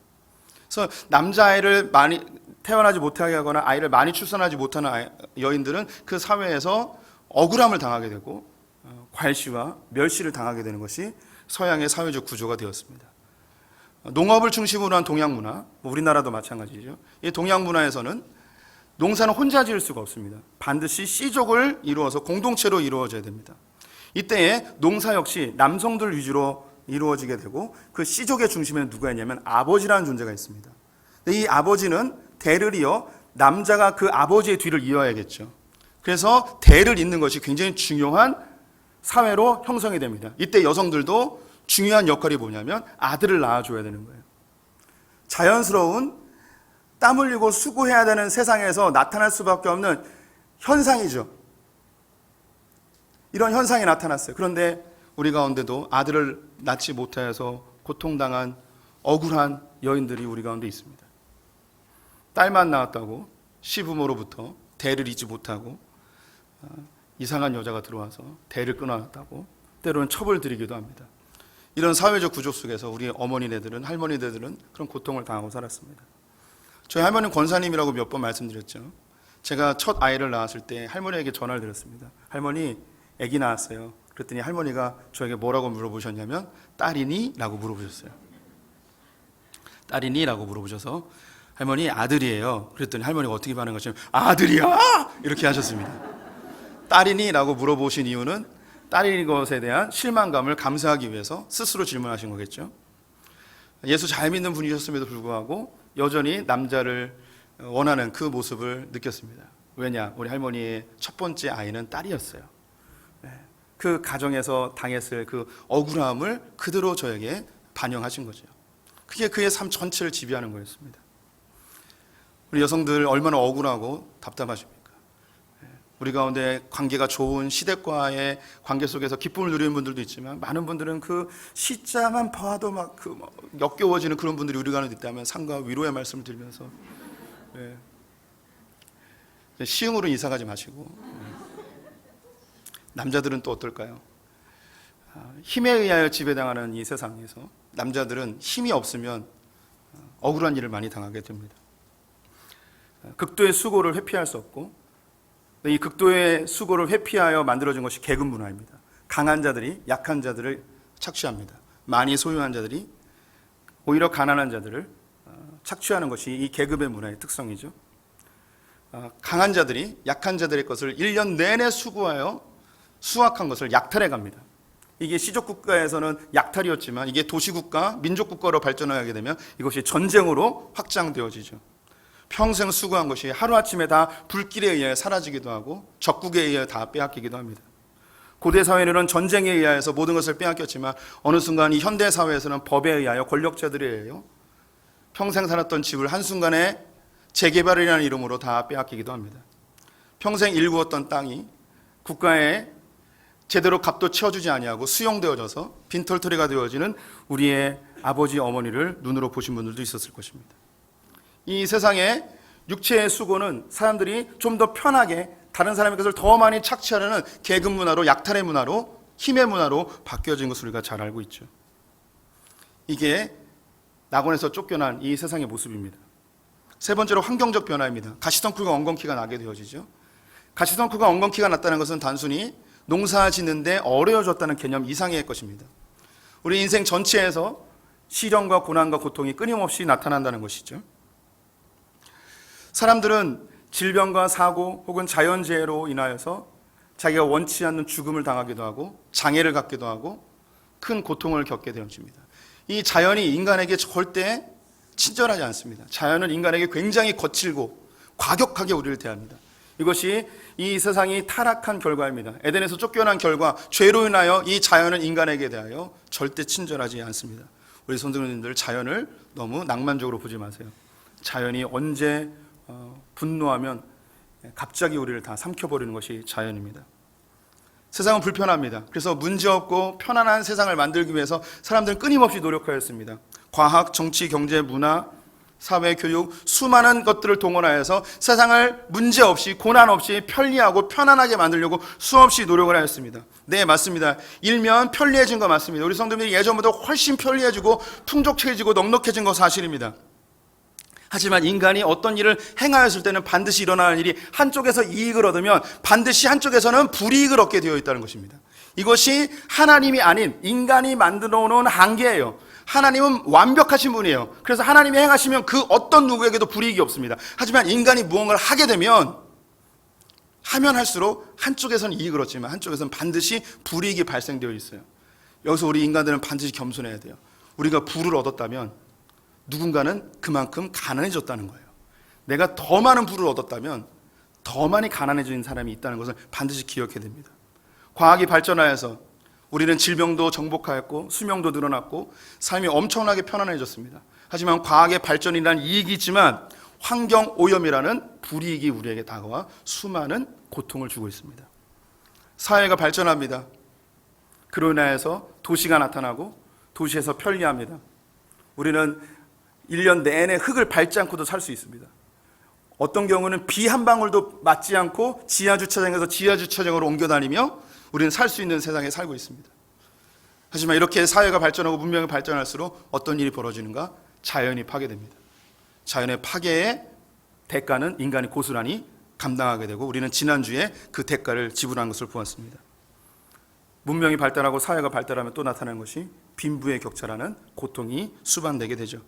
그래서 남자아이를 많이 태어나지 못하게 하거나 아이를 많이 출산하지 못하는 여인들은 그 사회에서 억울함을 당하게 되고 괄시와 멸시를 당하게 되는 것이 서양의 사회적 구조가 되었습니다. 농업을 중심으로 한 동양 문화, 우리나라도 마찬가지죠. 이 동양 문화에서는 농사는 혼자 지을 수가 없습니다. 반드시 씨족을 이루어서 공동체로 이루어져야 됩니다. 이때에 농사 역시 남성들 위주로 이루어지게 되고 그 씨족의 중심에는 누가 있냐면 아버지라는 존재가 있습니다. 근데 이 아버지는 대를 이어 남자가 그 아버지의 뒤를 이어야겠죠. 그래서 대를 잇는 것이 굉장히 중요한 사회로 형성이 됩니다. 이때 여성들도 중요한 역할이 뭐냐면 아들을 낳아줘야 되는 거예요. 자연스러운 땀 흘리고 수고해야 되는 세상에서 나타날 수밖에 없는 현상이죠. 이런 현상이 나타났어요. 그런데 우리 가운데도 아들을 낳지 못하여서 고통당한 억울한 여인들이 우리 가운데 있습니다. 딸만 낳았다고 시부모로부터 대를 잇지 못하고 이상한 여자가 들어와서 대를 끊어놨다고 때로는 처벌드리기도 합니다. 이런 사회적 구조 속에서 우리 어머니네들은 할머니네들은 그런 고통을 당하고 살았습니다. 저희 할머니는 권사님이라고 몇 번 말씀드렸죠. 제가 첫 아이를 낳았을 때 할머니에게 전화를 드렸습니다. 할머니 아기 낳았어요. 그랬더니 할머니가 저에게 뭐라고 물어보셨냐면 딸이니? 라고 물어보셨어요. 딸이니? 라고 물어보셔서 할머니 아들이에요. 그랬더니 할머니가 어떻게 반응하시냐면 아들이야! 이렇게 하셨습니다. 딸이니? 라고 물어보신 이유는 딸인 것에 대한 실망감을 감수하기 위해서 스스로 질문하신 거겠죠. 예수 잘 믿는 분이셨음에도 불구하고 여전히 남자를 원하는 그 모습을 느꼈습니다. 왜냐? 우리 할머니의 첫 번째 아이는 딸이었어요. 그 가정에서 당했을 그 억울함을 그대로 저에게 반영하신 거죠. 그게 그의 삶 전체를 지배하는 거였습니다. 우리 여성들 얼마나 억울하고 답답하십니까? 우리 가운데 관계가 좋은 시댁과의 관계 속에서 기쁨을 누리는 분들도 있지만 많은 분들은 그 시자만 봐도 막 역겨워지는 그런 분들이 우리 가운데 있다면 상과 위로의 말씀을 드리면서 시흥으로 이사 가지 마시고 남자들은 또 어떨까요? 힘에 의하여 지배당하는 이 세상에서 남자들은 힘이 없으면 억울한 일을 많이 당하게 됩니다. 극도의 수고를 회피할 수 없고 이 극도의 수고를 회피하여 만들어진 것이 계급 문화입니다. 강한 자들이 약한 자들을 착취합니다. 많이 소유한 자들이 오히려 가난한 자들을 착취하는 것이 이 계급의 문화의 특성이죠. 강한 자들이 약한 자들의 것을 1년 내내 수고하여 수확한 것을 약탈해 갑니다. 이게 시족국가에서는 약탈이었지만 이게 도시국가, 민족국가로 발전하게 되면 이것이 전쟁으로 확장되어지죠. 평생 수고한 것이 하루아침에 다 불길에 의해 사라지기도 하고 적국에 의해 다 빼앗기기도 합니다. 고대 사회는 전쟁에 의하여서 모든 것을 빼앗겼지만 어느 순간 이 현대 사회에서는 법에 의하여 권력자들에 의하여 평생 살았던 집을 한순간에 재개발이라는 이름으로 다 빼앗기기도 합니다. 평생 일구었던 땅이 국가에 제대로 값도 채워주지 아니하고 수용되어져서 빈털터리가 되어지는 우리의 아버지 어머니를 눈으로 보신 분들도 있었을 것입니다. 이 세상에 육체의 수고는 사람들이 좀 더 편하게 다른 사람의 것을 더 많이 착취하려는 계급 문화로, 약탈의 문화로, 힘의 문화로 바뀌어진 것을 우리가 잘 알고 있죠. 이게 낙원에서 쫓겨난 이 세상의 모습입니다. 세 번째로 환경적 변화입니다. 가시덩굴과 엉겅퀴가 나게 되어지죠. 가시덩굴과 엉겅퀴가 났다는 것은 단순히 농사 짓는데 어려워졌다는 개념 이상의 것입니다. 우리 인생 전체에서 시련과 고난과 고통이 끊임없이 나타난다는 것이죠. 사람들은 질병과 사고 혹은 자연재해로 인하여서 자기가 원치 않는 죽음을 당하기도 하고 장애를 갖기도 하고 큰 고통을 겪게 되어집니다. 이 자연이 인간에게 절대 친절하지 않습니다. 자연은 인간에게 굉장히 거칠고 과격하게 우리를 대합니다. 이것이 이 세상이 타락한 결과입니다. 에덴에서 쫓겨난 결과, 죄로 인하여 이 자연은 인간에게 대하여 절대 친절하지 않습니다. 우리 성도님들, 자연을 너무 낭만적으로 보지 마세요. 자연이 언제 분노하면 갑자기 우리를 다 삼켜버리는 것이 자연입니다. 세상은 불편합니다. 그래서 문제없고 편안한 세상을 만들기 위해서 사람들은 끊임없이 노력하였습니다. 과학, 정치, 경제, 문화, 사회, 교육, 수많은 것들을 동원하여서 세상을 문제없이 고난 없이 편리하고 편안하게 만들려고 수없이 노력을 하였습니다. 네, 맞습니다. 일면 편리해진 거 맞습니다. 우리 성도님들이 예전보다 훨씬 편리해지고 풍족해지고 넉넉해진 거 사실입니다. 하지만 인간이 어떤 일을 행하였을 때는 반드시 일어나는 일이 한쪽에서 이익을 얻으면 반드시 한쪽에서는 불이익을 얻게 되어 있다는 것입니다. 이것이 하나님이 아닌 인간이 만들어 놓은 한계예요. 하나님은 완벽하신 분이에요. 그래서 하나님이 행하시면 그 어떤 누구에게도 불이익이 없습니다. 하지만 인간이 무언가를 하게 되면 하면 할수록 한쪽에서는 이익을 얻지만 한쪽에서는 반드시 불이익이 발생되어 있어요. 여기서 우리 인간들은 반드시 겸손해야 돼요. 우리가 부를 얻었다면 누군가는 그만큼 가난해졌다는 거예요. 내가 더 많은 부를 얻었다면 더 많이 가난해진 사람이 있다는 것을 반드시 기억해야 됩니다. 과학이 발전하여서 우리는 질병도 정복하였고 수명도 늘어났고 삶이 엄청나게 편안해졌습니다. 하지만 과학의 발전이라는 이익이 있지만 환경 오염이라는 불이익이 우리에게 다가와 수많은 고통을 주고 있습니다. 사회가 발전합니다. 그로 인하여서 도시가 나타나고 도시에서 편리합니다. 우리는 1년 내내 흙을 밟지 않고도 살 수 있습니다. 어떤 경우는 비 한 방울도 맞지 않고 지하주차장에서 지하주차장으로 옮겨 다니며 우리는 살 수 있는 세상에 살고 있습니다. 하지만 이렇게 사회가 발전하고 문명이 발전할수록 어떤 일이 벌어지는가? 자연이 파괴됩니다. 자연의 파괴의 대가는 인간이 고스란히 감당하게 되고 우리는 지난주에 그 대가를 지불한 것을 보았습니다. 문명이 발달하고 사회가 발달하면 또 나타나는 것이 빈부의 격차라는 고통이 수반되게 되죠.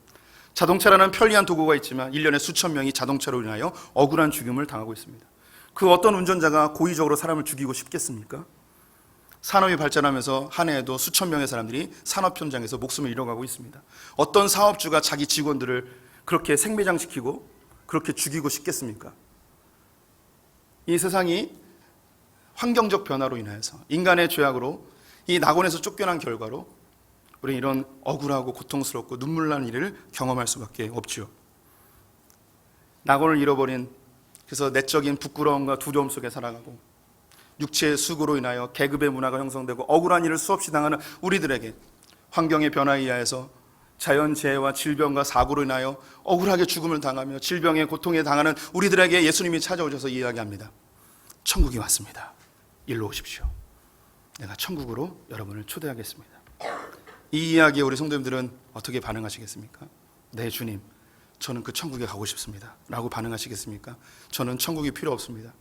자동차라는 편리한 도구가 있지만 1년에 수천 명이 자동차로 인하여 억울한 죽음을 당하고 있습니다. 그 어떤 운전자가 고의적으로 사람을 죽이고 싶겠습니까? 산업이 발전하면서 한 해에도 수천 명의 사람들이 산업 현장에서 목숨을 잃어가고 있습니다. 어떤 사업주가 자기 직원들을 그렇게 생매장시키고 그렇게 죽이고 싶겠습니까? 이 세상이 환경적 변화로 인하여서 인간의 죄악으로 이 낙원에서 쫓겨난 결과로 우리는 이런 억울하고 고통스럽고 눈물 나는 일을 경험할 수밖에 없죠. 낙원을 잃어버린, 그래서 내적인 부끄러움과 두려움 속에 살아가고 육체의 수고로 인하여 계급의 문화가 형성되고 억울한 일을 수없이 당하는 우리들에게 환경의 변화에 의하여서 자연재해와 질병과 사고로 인하여 억울하게 죽음을 당하며 질병의 고통에 당하는 우리들에게 예수님이 찾아오셔서 이야기합니다. 천국이 왔습니다. 일로 오십시오. 내가 천국으로 여러분을 초대하겠습니다. 이 이야기에 우리 성도님들은 어떻게 반응하시겠습니까? 네, 주님, 저는 그 천국에 가고 싶습니다 라고 반응하시겠습니까? 저는 천국이 필요 없습니다.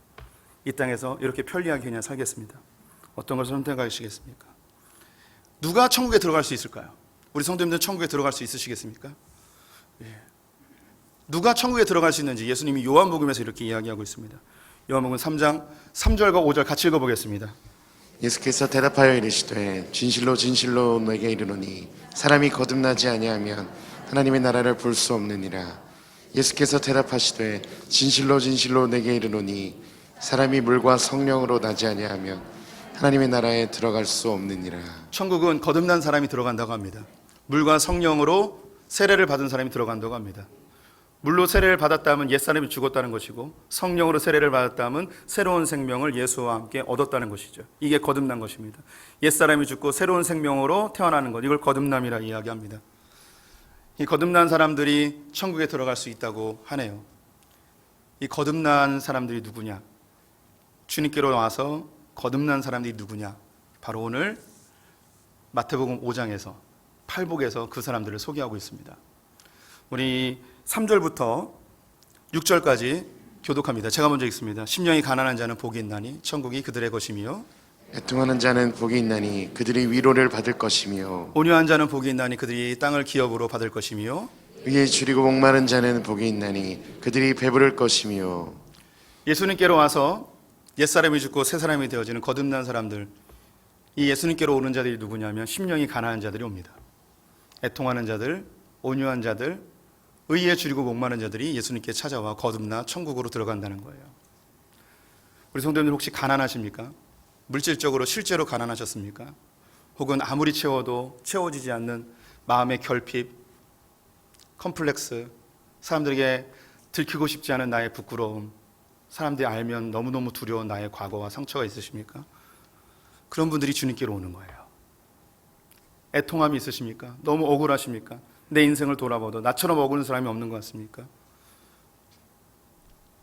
이 땅에서 이렇게 편리하게 그냥 살겠습니다. 어떤 것을 선택하시겠습니까? 누가 천국에 들어갈 수 있을까요? 우리 성도님들 천국에 들어갈 수 있으시겠습니까? 예. 누가 천국에 들어갈 수 있는지 예수님이 요한복음에서 이렇게 이야기하고 있습니다. 요한복음 3장 3절과 5절 같이 읽어보겠습니다. 예수께서 대답하여 이르시되 진실로 진실로 내게 이르노니 사람이 거듭나지 아니하면 하나님의 나라를 볼 수 없느니라. 예수께서 대답하시되 진실로 진실로 내게 이르노니 사람이 물과 성령으로 나지 아니하면 하나님의 나라에 들어갈 수 없느니라. 천국은 거듭난 사람이 들어간다고 합니다. 물과 성령으로 세례를 받은 사람이 들어간다고 합니다. 물로 세례를 받았다면 옛사람이 죽었다는 것이고, 성령으로 세례를 받았다면 새로운 생명을 예수와 함께 얻었다는 것이죠. 이게 거듭난 것입니다. 옛사람이 죽고 새로운 생명으로 태어나는 것, 이걸 거듭남이라 이야기합니다. 이 거듭난 사람들이 천국에 들어갈 수 있다고 하네요. 이 거듭난 사람들이 누구냐? 주님께로 와서 거듭난 사람들이 누구냐? 바로 오늘 마태복음 5장에서 팔복에서 그 사람들을 소개하고 있습니다. 우리 3절부터 6절까지 교독합니다. 제가 먼저 읽습니다. 심령이 가난한 자는 복이 있나니 천국이 그들의 것이며, 애통하는 자는 복이 있나니 그들이 위로를 받을 것이며, 온유한 자는 복이 있나니 그들이 땅을 기업으로 받을 것이며, 의에 줄이고 목마른 자는 복이 있나니 그들이 배부를 것이며. 예수님께로 와서 옛사람이 죽고 새사람이 되어지는 거듭난 사람들, 이 예수님께로 오는 자들이 누구냐면 심령이 가난한 자들이 옵니다. 애통하는 자들, 온유한 자들, 의에 줄이고 목마른 자들이 예수님께 찾아와 거듭나 천국으로 들어간다는 거예요. 우리 성도님들 혹시 가난하십니까? 물질적으로 실제로 가난하셨습니까? 혹은 아무리 채워도 채워지지 않는 마음의 결핍, 컴플렉스, 사람들에게 들키고 싶지 않은 나의 부끄러움, 사람들이 알면 너무너무 두려운 나의 과거와 상처가 있으십니까? 그런 분들이 주님께로 오는 거예요. 애통함이 있으십니까? 너무 억울하십니까? 내 인생을 돌아봐도 나처럼 억울한 사람이 없는 것 같습니까?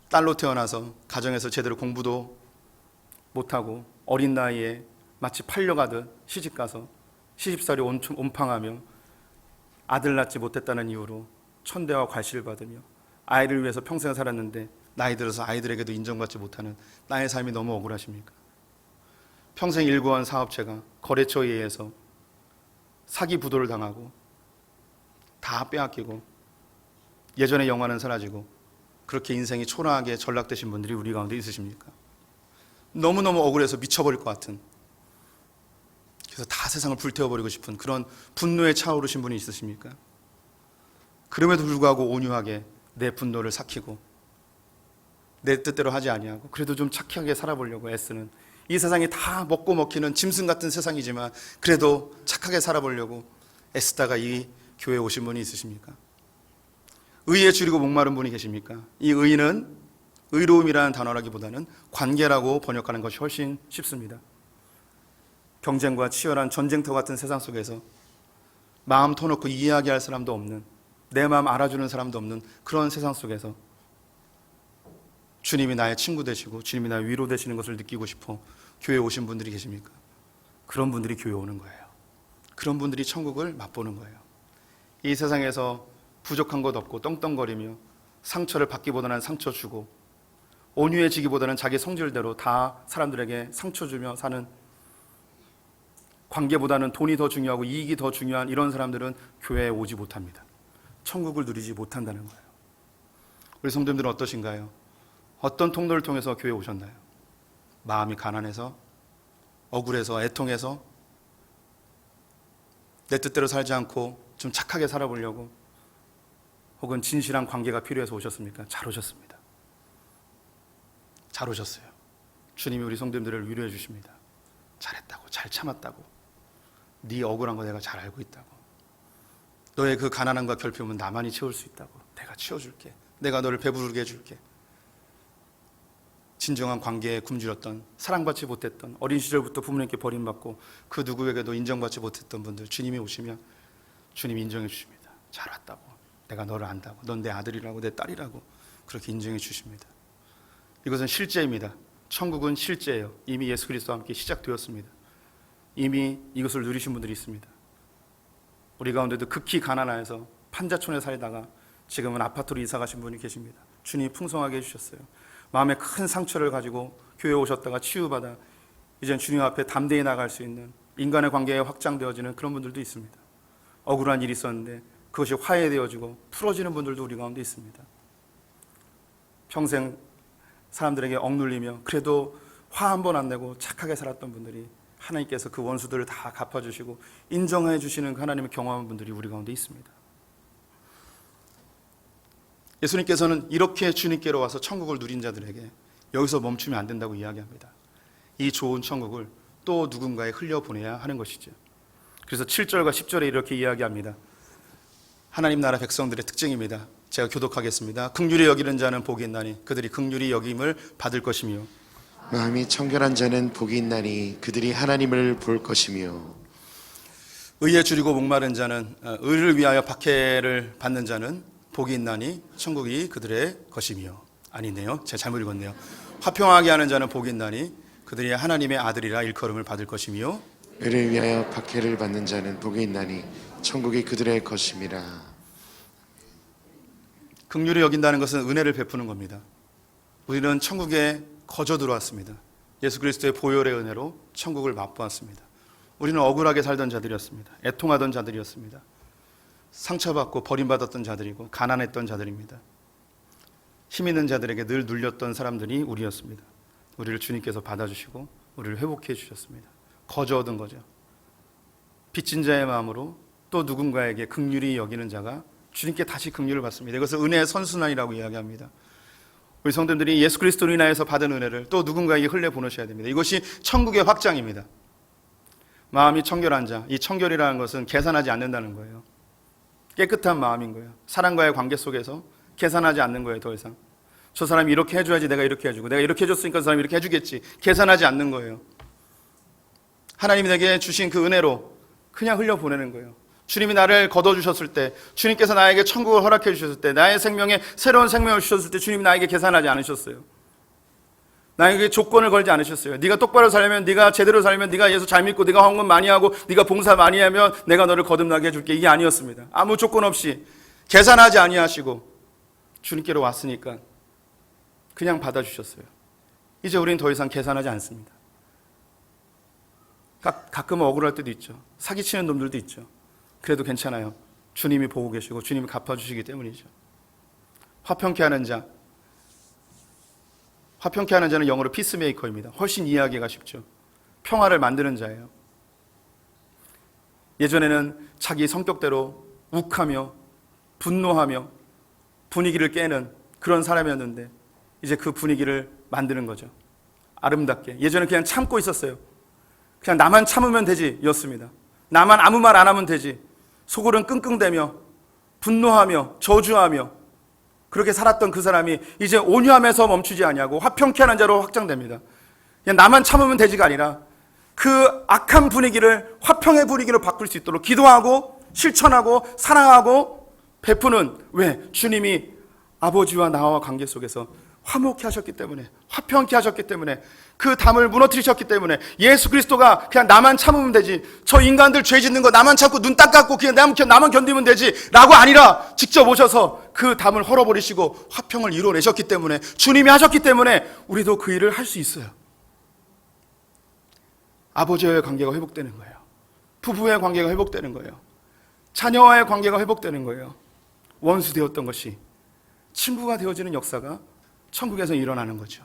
딸로 태어나서 가정에서 제대로 공부도 못하고 어린 나이에 마치 팔려가듯 시집가서 시집살이 온팡하며 아들 낳지 못했다는 이유로 천대와 괄시를 받으며 아이를 위해서 평생 살았는데 나이 들어서 아이들에게도 인정받지 못하는 나의 삶이 너무 억울하십니까? 평생 일구한 사업체가 거래처에 의해서 사기 부도를 당하고 다 빼앗기고 예전의 영화는 사라지고 그렇게 인생이 초라하게 전락되신 분들이 우리 가운데 있으십니까? 너무너무 억울해서 미쳐버릴 것 같은, 그래서 다 세상을 불태워버리고 싶은 그런 분노에 차오르신 분이 있으십니까? 그럼에도 불구하고 온유하게 내 분노를 삭히고 내 뜻대로 하지 아니하고 그래도 좀 착하게 살아보려고 애쓰는, 이 세상이 다 먹고 먹히는 짐승 같은 세상이지만 그래도 착하게 살아보려고 애쓰다가 이 교회에 오신 분이 있으십니까? 의에 줄이고 목마른 분이 계십니까? 이 의는 의로움이라는 단어라기보다는 관계라고 번역하는 것이 훨씬 쉽습니다. 경쟁과 치열한 전쟁터 같은 세상 속에서 마음 터놓고 이야기할 사람도 없는, 내 마음 알아주는 사람도 없는 그런 세상 속에서 주님이 나의 친구 되시고 주님이 나의 위로 되시는 것을 느끼고 싶어 교회에 오신 분들이 계십니까? 그런 분들이 교회에 오는 거예요. 그런 분들이 천국을 맛보는 거예요. 이 세상에서 부족한 것 없고 떵떵거리며 상처를 받기보다는 상처 주고 온유해지기보다는 자기 성질대로 다 사람들에게 상처 주며 사는, 관계보다는 돈이 더 중요하고 이익이 더 중요한 이런 사람들은 교회에 오지 못합니다. 천국을 누리지 못한다는 거예요. 우리 성도님들은 어떠신가요? 어떤 통로를 통해서 교회에 오셨나요? 마음이 가난해서, 억울해서, 애통해서, 내 뜻대로 살지 않고 좀 착하게 살아보려고, 혹은 진실한 관계가 필요해서 오셨습니까? 잘 오셨습니다. 잘 오셨어요. 주님이 우리 성도님들을 위로해 주십니다. 잘했다고, 잘 참았다고, 네 억울한 거 내가 잘 알고 있다고, 너의 그 가난함과 결핍은 나만이 채울 수 있다고, 내가 채워줄게, 내가 너를 배부르게 해줄게. 진정한 관계에 굶주렸던, 사랑받지 못했던, 어린 시절부터 부모님께 버림받고 그 누구에게도 인정받지 못했던 분들, 주님이 오시면 주님이 인정해 주십니다. 잘 왔다고, 내가 너를 안다고, 넌 내 아들이라고, 내 딸이라고 그렇게 인정해 주십니다. 이것은 실제입니다. 천국은 실제예요. 이미 예수 그리스도와 함께 시작되었습니다. 이미 이것을 누리신 분들이 있습니다. 우리 가운데도 극히 가난해서 판자촌에 살다가 지금은 아파트로 이사 가신 분이 계십니다. 주님이 풍성하게 해주셨어요. 마음에 큰 상처를 가지고 교회에 오셨다가 치유받아 이젠 주님 앞에 담대히 나갈 수 있는, 인간의 관계에 확장되어지는 그런 분들도 있습니다. 억울한 일이 있었는데 그것이 화해되어지고 풀어지는 분들도 우리 가운데 있습니다. 평생 사람들에게 억눌리며 그래도 화 한 번 안 내고 착하게 살았던 분들이 하나님께서 그 원수들을 다 갚아주시고 인정해 주시는 하나님을 경험한 분들이 우리 가운데 있습니다. 예수님께서는 이렇게 주님께로 와서 천국을 누린 자들에게 여기서 멈추면 안 된다고 이야기합니다. 이 좋은 천국을 또 누군가에 흘려보내야 하는 것이죠. 그래서 7절과 10절에 이렇게 이야기합니다. 하나님 나라 백성들의 특징입니다. 제가 교독하겠습니다. 긍휼히 여기는 자는 복이 있나니 그들이 긍휼히 여김을 받을 것이며 마음이 청결한 자는 복이 있나니 그들이 하나님을 볼 것이며 의에 줄이고 목마른 자는 의를 위하여 박해를 받는 자는 복이 있나니 천국이 그들의 것이며 아니네요. 제가 잘못 읽었네요. 화평하게 하는 자는 복이 있나니 그들이 하나님의 아들이라 일컬음을 받을 것이며 의를 위하여 박해를 받는 자는 복이 있나니 천국이 그들의 것임이라. 긍휼히 여긴다는 것은 은혜를 베푸는 겁니다. 우리는 천국에 거저 들어왔습니다. 예수 그리스도의 보혈의 은혜로 천국을 맛보았습니다. 우리는 억울하게 살던 자들이었습니다. 애통하던 자들이었습니다. 상처받고 버림받았던 자들이고 가난했던 자들입니다. 힘 있는 자들에게 늘 눌렸던 사람들이 우리였습니다. 우리를 주님께서 받아주시고 우리를 회복해 주셨습니다. 거저 얻은 거죠. 빚진 자의 마음으로 또 누군가에게 긍휼히 여기는 자가 주님께 다시 긍휼을 받습니다. 이것을 은혜의 선순환이라고 이야기합니다. 우리 성도들이 예수 그리스도로 인하여서 받은 은혜를 또 누군가에게 흘려보내셔야 됩니다. 이것이 천국의 확장입니다. 마음이 청결한 자, 이 청결이라는 것은 계산하지 않는다는 거예요. 깨끗한 마음인 거예요. 사람과의 관계 속에서 계산하지 않는 거예요. 더 이상 저 사람이 이렇게 해줘야지 내가 이렇게 해주고 내가 이렇게 해줬으니까 저 사람이 이렇게 해주겠지. 계산하지 않는 거예요. 하나님이 내게 주신 그 은혜로 그냥 흘려보내는 거예요. 주님이 나를 거둬주셨을 때, 주님께서 나에게 천국을 허락해 주셨을 때, 나의 생명에 새로운 생명을 주셨을 때 주님이 나에게 계산하지 않으셨어요. 나에게 조건을 걸지 않으셨어요. 네가 똑바로 살려면, 네가 제대로 살면, 네가 예수 잘 믿고, 네가 헌금 많이 하고, 네가 봉사 많이 하면 내가 너를 거듭나게 해줄게. 이게 아니었습니다. 아무 조건 없이 계산하지 아니하시고 주님께로 왔으니까 그냥 받아주셨어요. 이제 우리는 더 이상 계산하지 않습니다. 가끔은 억울할 때도 있죠. 사기치는 놈들도 있죠. 그래도 괜찮아요. 주님이 보고 계시고 주님이 갚아주시기 때문이죠. 화평케 하는 자, 화평케 하는 자는 영어로 피스메이커입니다. 훨씬 이해하기가 쉽죠. 평화를 만드는 자예요. 예전에는 자기 성격대로 욱하며 분노하며 분위기를 깨는 그런 사람이었는데 이제 그 분위기를 만드는 거죠. 아름답게. 예전에 그냥 참고 있었어요. 그냥 나만 참으면 되지 였습니다. 나만 아무 말 안 하면 되지. 속으로는 끙끙대며 분노하며 저주하며 그렇게 살았던 그 사람이 이제 온유함에서 멈추지 아니하고 화평케 하는 자로 확장됩니다. 그냥 나만 참으면 되지가 아니라 그 악한 분위기를 화평의 분위기로 바꿀 수 있도록 기도하고 실천하고 사랑하고 베푸는, 왜? 주님이 아버지와 나와 관계 속에서 화목케 하셨기 때문에, 화평케 하셨기 때문에, 그 담을 무너뜨리셨기 때문에 예수 그리스도가 그냥 나만 참으면 되지, 저 인간들 죄 짓는 거 나만 참고 눈 딱 감고 그냥 나만 견디면 되지 라고 아니라 직접 오셔서 그 담을 헐어버리시고 화평을 이루어내셨기 때문에, 주님이 하셨기 때문에 우리도 그 일을 할 수 있어요. 아버지와의 관계가 회복되는 거예요. 부부의 관계가 회복되는 거예요. 자녀와의 관계가 회복되는 거예요. 원수 되었던 것이 친구가 되어지는 역사가 천국에서 일어나는 거죠.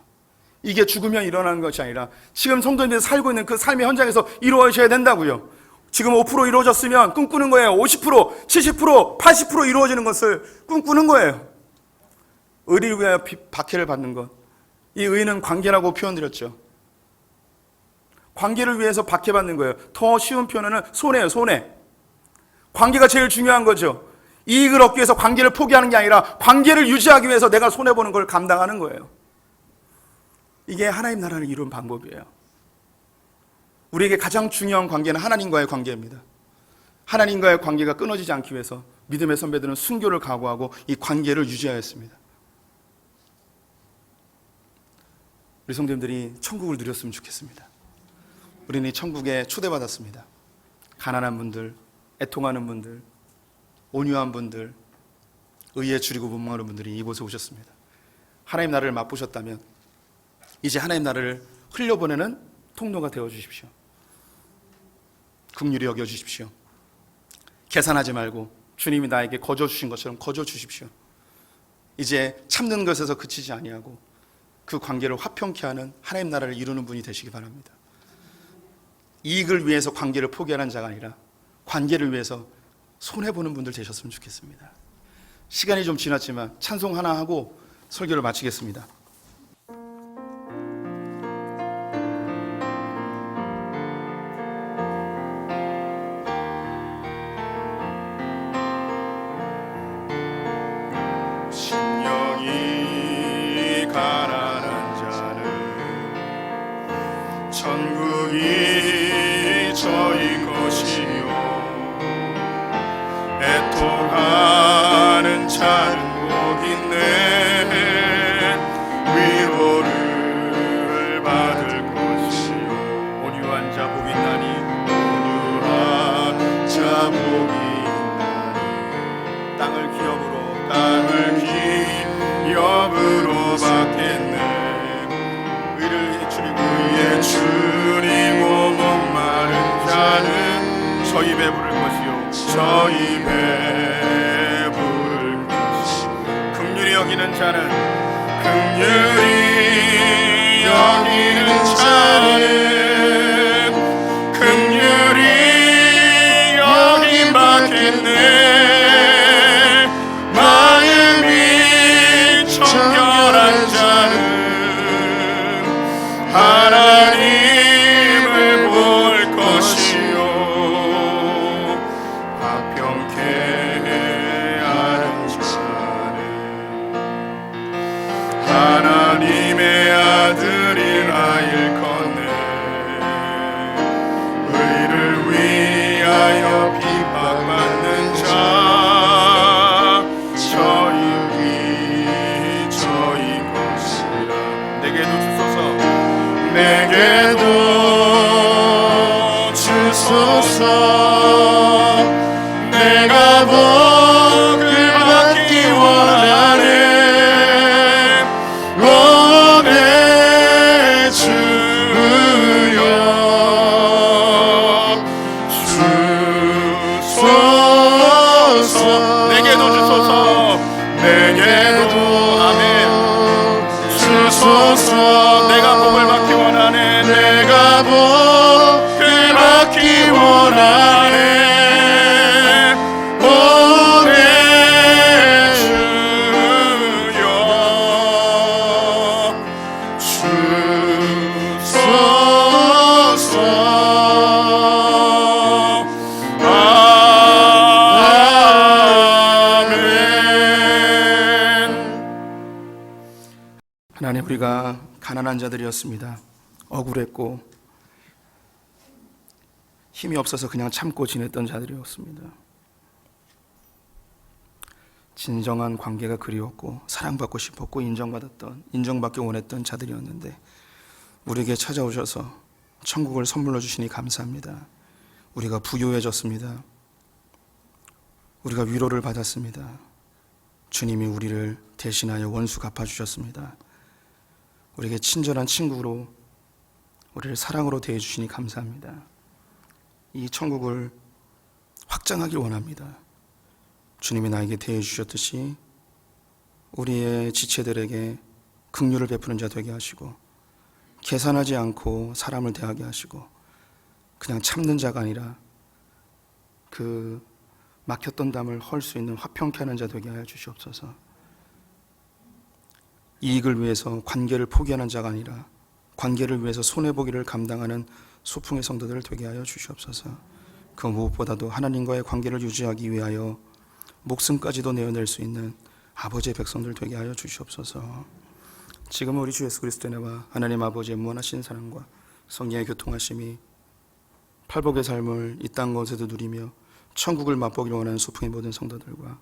이게 죽으면 일어나는 것이 아니라 지금 성도님들이 살고 있는 그 삶의 현장에서 이루어져야 된다고요. 지금 5% 이루어졌으면 꿈꾸는 거예요. 50%, 70%, 80% 이루어지는 것을 꿈꾸는 거예요. 의를 위하여 박해를 받는 것. 이 의는 관계라고 표현드렸죠. 관계를 위해서 박해받는 거예요. 더 쉬운 표현은 손해예요. 손해. 관계가 제일 중요한 거죠. 이익을 얻기 위해서 관계를 포기하는 게 아니라 관계를 유지하기 위해서 내가 손해보는 걸 감당하는 거예요. 이게 하나님 나라를 이루는 방법이에요. 우리에게 가장 중요한 관계는 하나님과의 관계입니다. 하나님과의 관계가 끊어지지 않기 위해서 믿음의 선배들은 순교를 각오하고 이 관계를 유지하였습니다. 우리 성도님들이 천국을 누렸으면 좋겠습니다. 우리는 이 천국에 초대받았습니다. 가난한 분들, 애통하는 분들, 온유한 분들, 의에 줄이고 분망하는 분들이 이곳에 오셨습니다. 하나님 나라를 맛보셨다면 이제 하나님 나라를 흘려보내는 통로가 되어주십시오. 긍휼히 여겨주십시오. 계산하지 말고 주님이 나에게 거저 주신 것처럼 거저 주십시오. 이제 참는 것에서 그치지 아니하고 그 관계를 화평케 하는 하나님 나라를 이루는 분이 되시기 바랍니다. 이익을 위해서 관계를 포기하는 자가 아니라 관계를 위해서 손해보는 분들 되셨으면 좋겠습니다. 시간이 좀 지났지만 찬송 하나 하고 설교를 마치겠습니다. 천국이 저희 것이요 애통하는 자는 복 있네 위로를 받을 것이요 온유한 자 복이 있나니 온유한 자 복이 있나니 땅을 기업으로 받겠네 의를 줄이고 목마른 자는 저희 배부를 것이요 저희 배부를 것이요 긍휼히 여기는 자는 긍휼히 여김 받겠네 마음이 청결한 자는 하나님을 볼 것이요 화평케 하는 자는 하나님의 아들이라 일컫네 의를 위하여 핍박받는 자 저희 것이라 내게도 주소서 내가 복을 받기 원하네 오네 주여 주소서 내게도 주소서 내게도 아멘 주소서 내가 복을 받기 원하네 내가 복을 받기 원하네 오네 주여 주소서 아멘 하나님 우리가 가난한 자들이었습니다. 억울했고 힘이 없어서 그냥 참고 지냈던 자들이었습니다. 진정한 관계가 그리웠고 사랑받고 싶었고 인정받기 원했던 자들이었는데 우리에게 찾아오셔서 천국을 선물로 주시니 감사합니다. 우리가 부유해졌습니다. 우리가 위로를 받았습니다. 주님이 우리를 대신하여 원수 갚아주셨습니다. 우리에게 친절한 친구로 우리를 사랑으로 대해주시니 감사합니다. 이 천국을 확장하길 원합니다. 주님이 나에게 대해주셨듯이 우리의 지체들에게 긍휼을 베푸는 자 되게 하시고 계산하지 않고 사람을 대하게 하시고 그냥 참는 자가 아니라 그 막혔던 담을 헐 수 있는 화평케 하는 자 되게 하여 주시옵소서. 이익을 위해서 관계를 포기하는 자가 아니라 관계를 위해서 손해보기를 감당하는 소풍의 성도들을 되게 하여 주시옵소서. 그 무엇보다도 하나님과의 관계를 유지하기 위하여 목숨까지도 내어낼 수 있는 아버지의 백성들 되게 하여 주시옵소서. 지금 우리 주 예수 그리스도의 은혜와 하나님 아버지의 무한하신 사랑과 성령의 교통하심이 팔복의 삶을 이 땅 곳에도 누리며 천국을 맛보기를 원하는 소풍의 모든 성도들과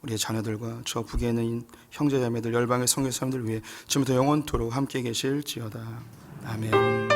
우리의 자녀들과 저 북에 있는 형제자매들 열방의 성교 사람들 위해 지금부터 영원토록 함께 계실지어다. 아멘.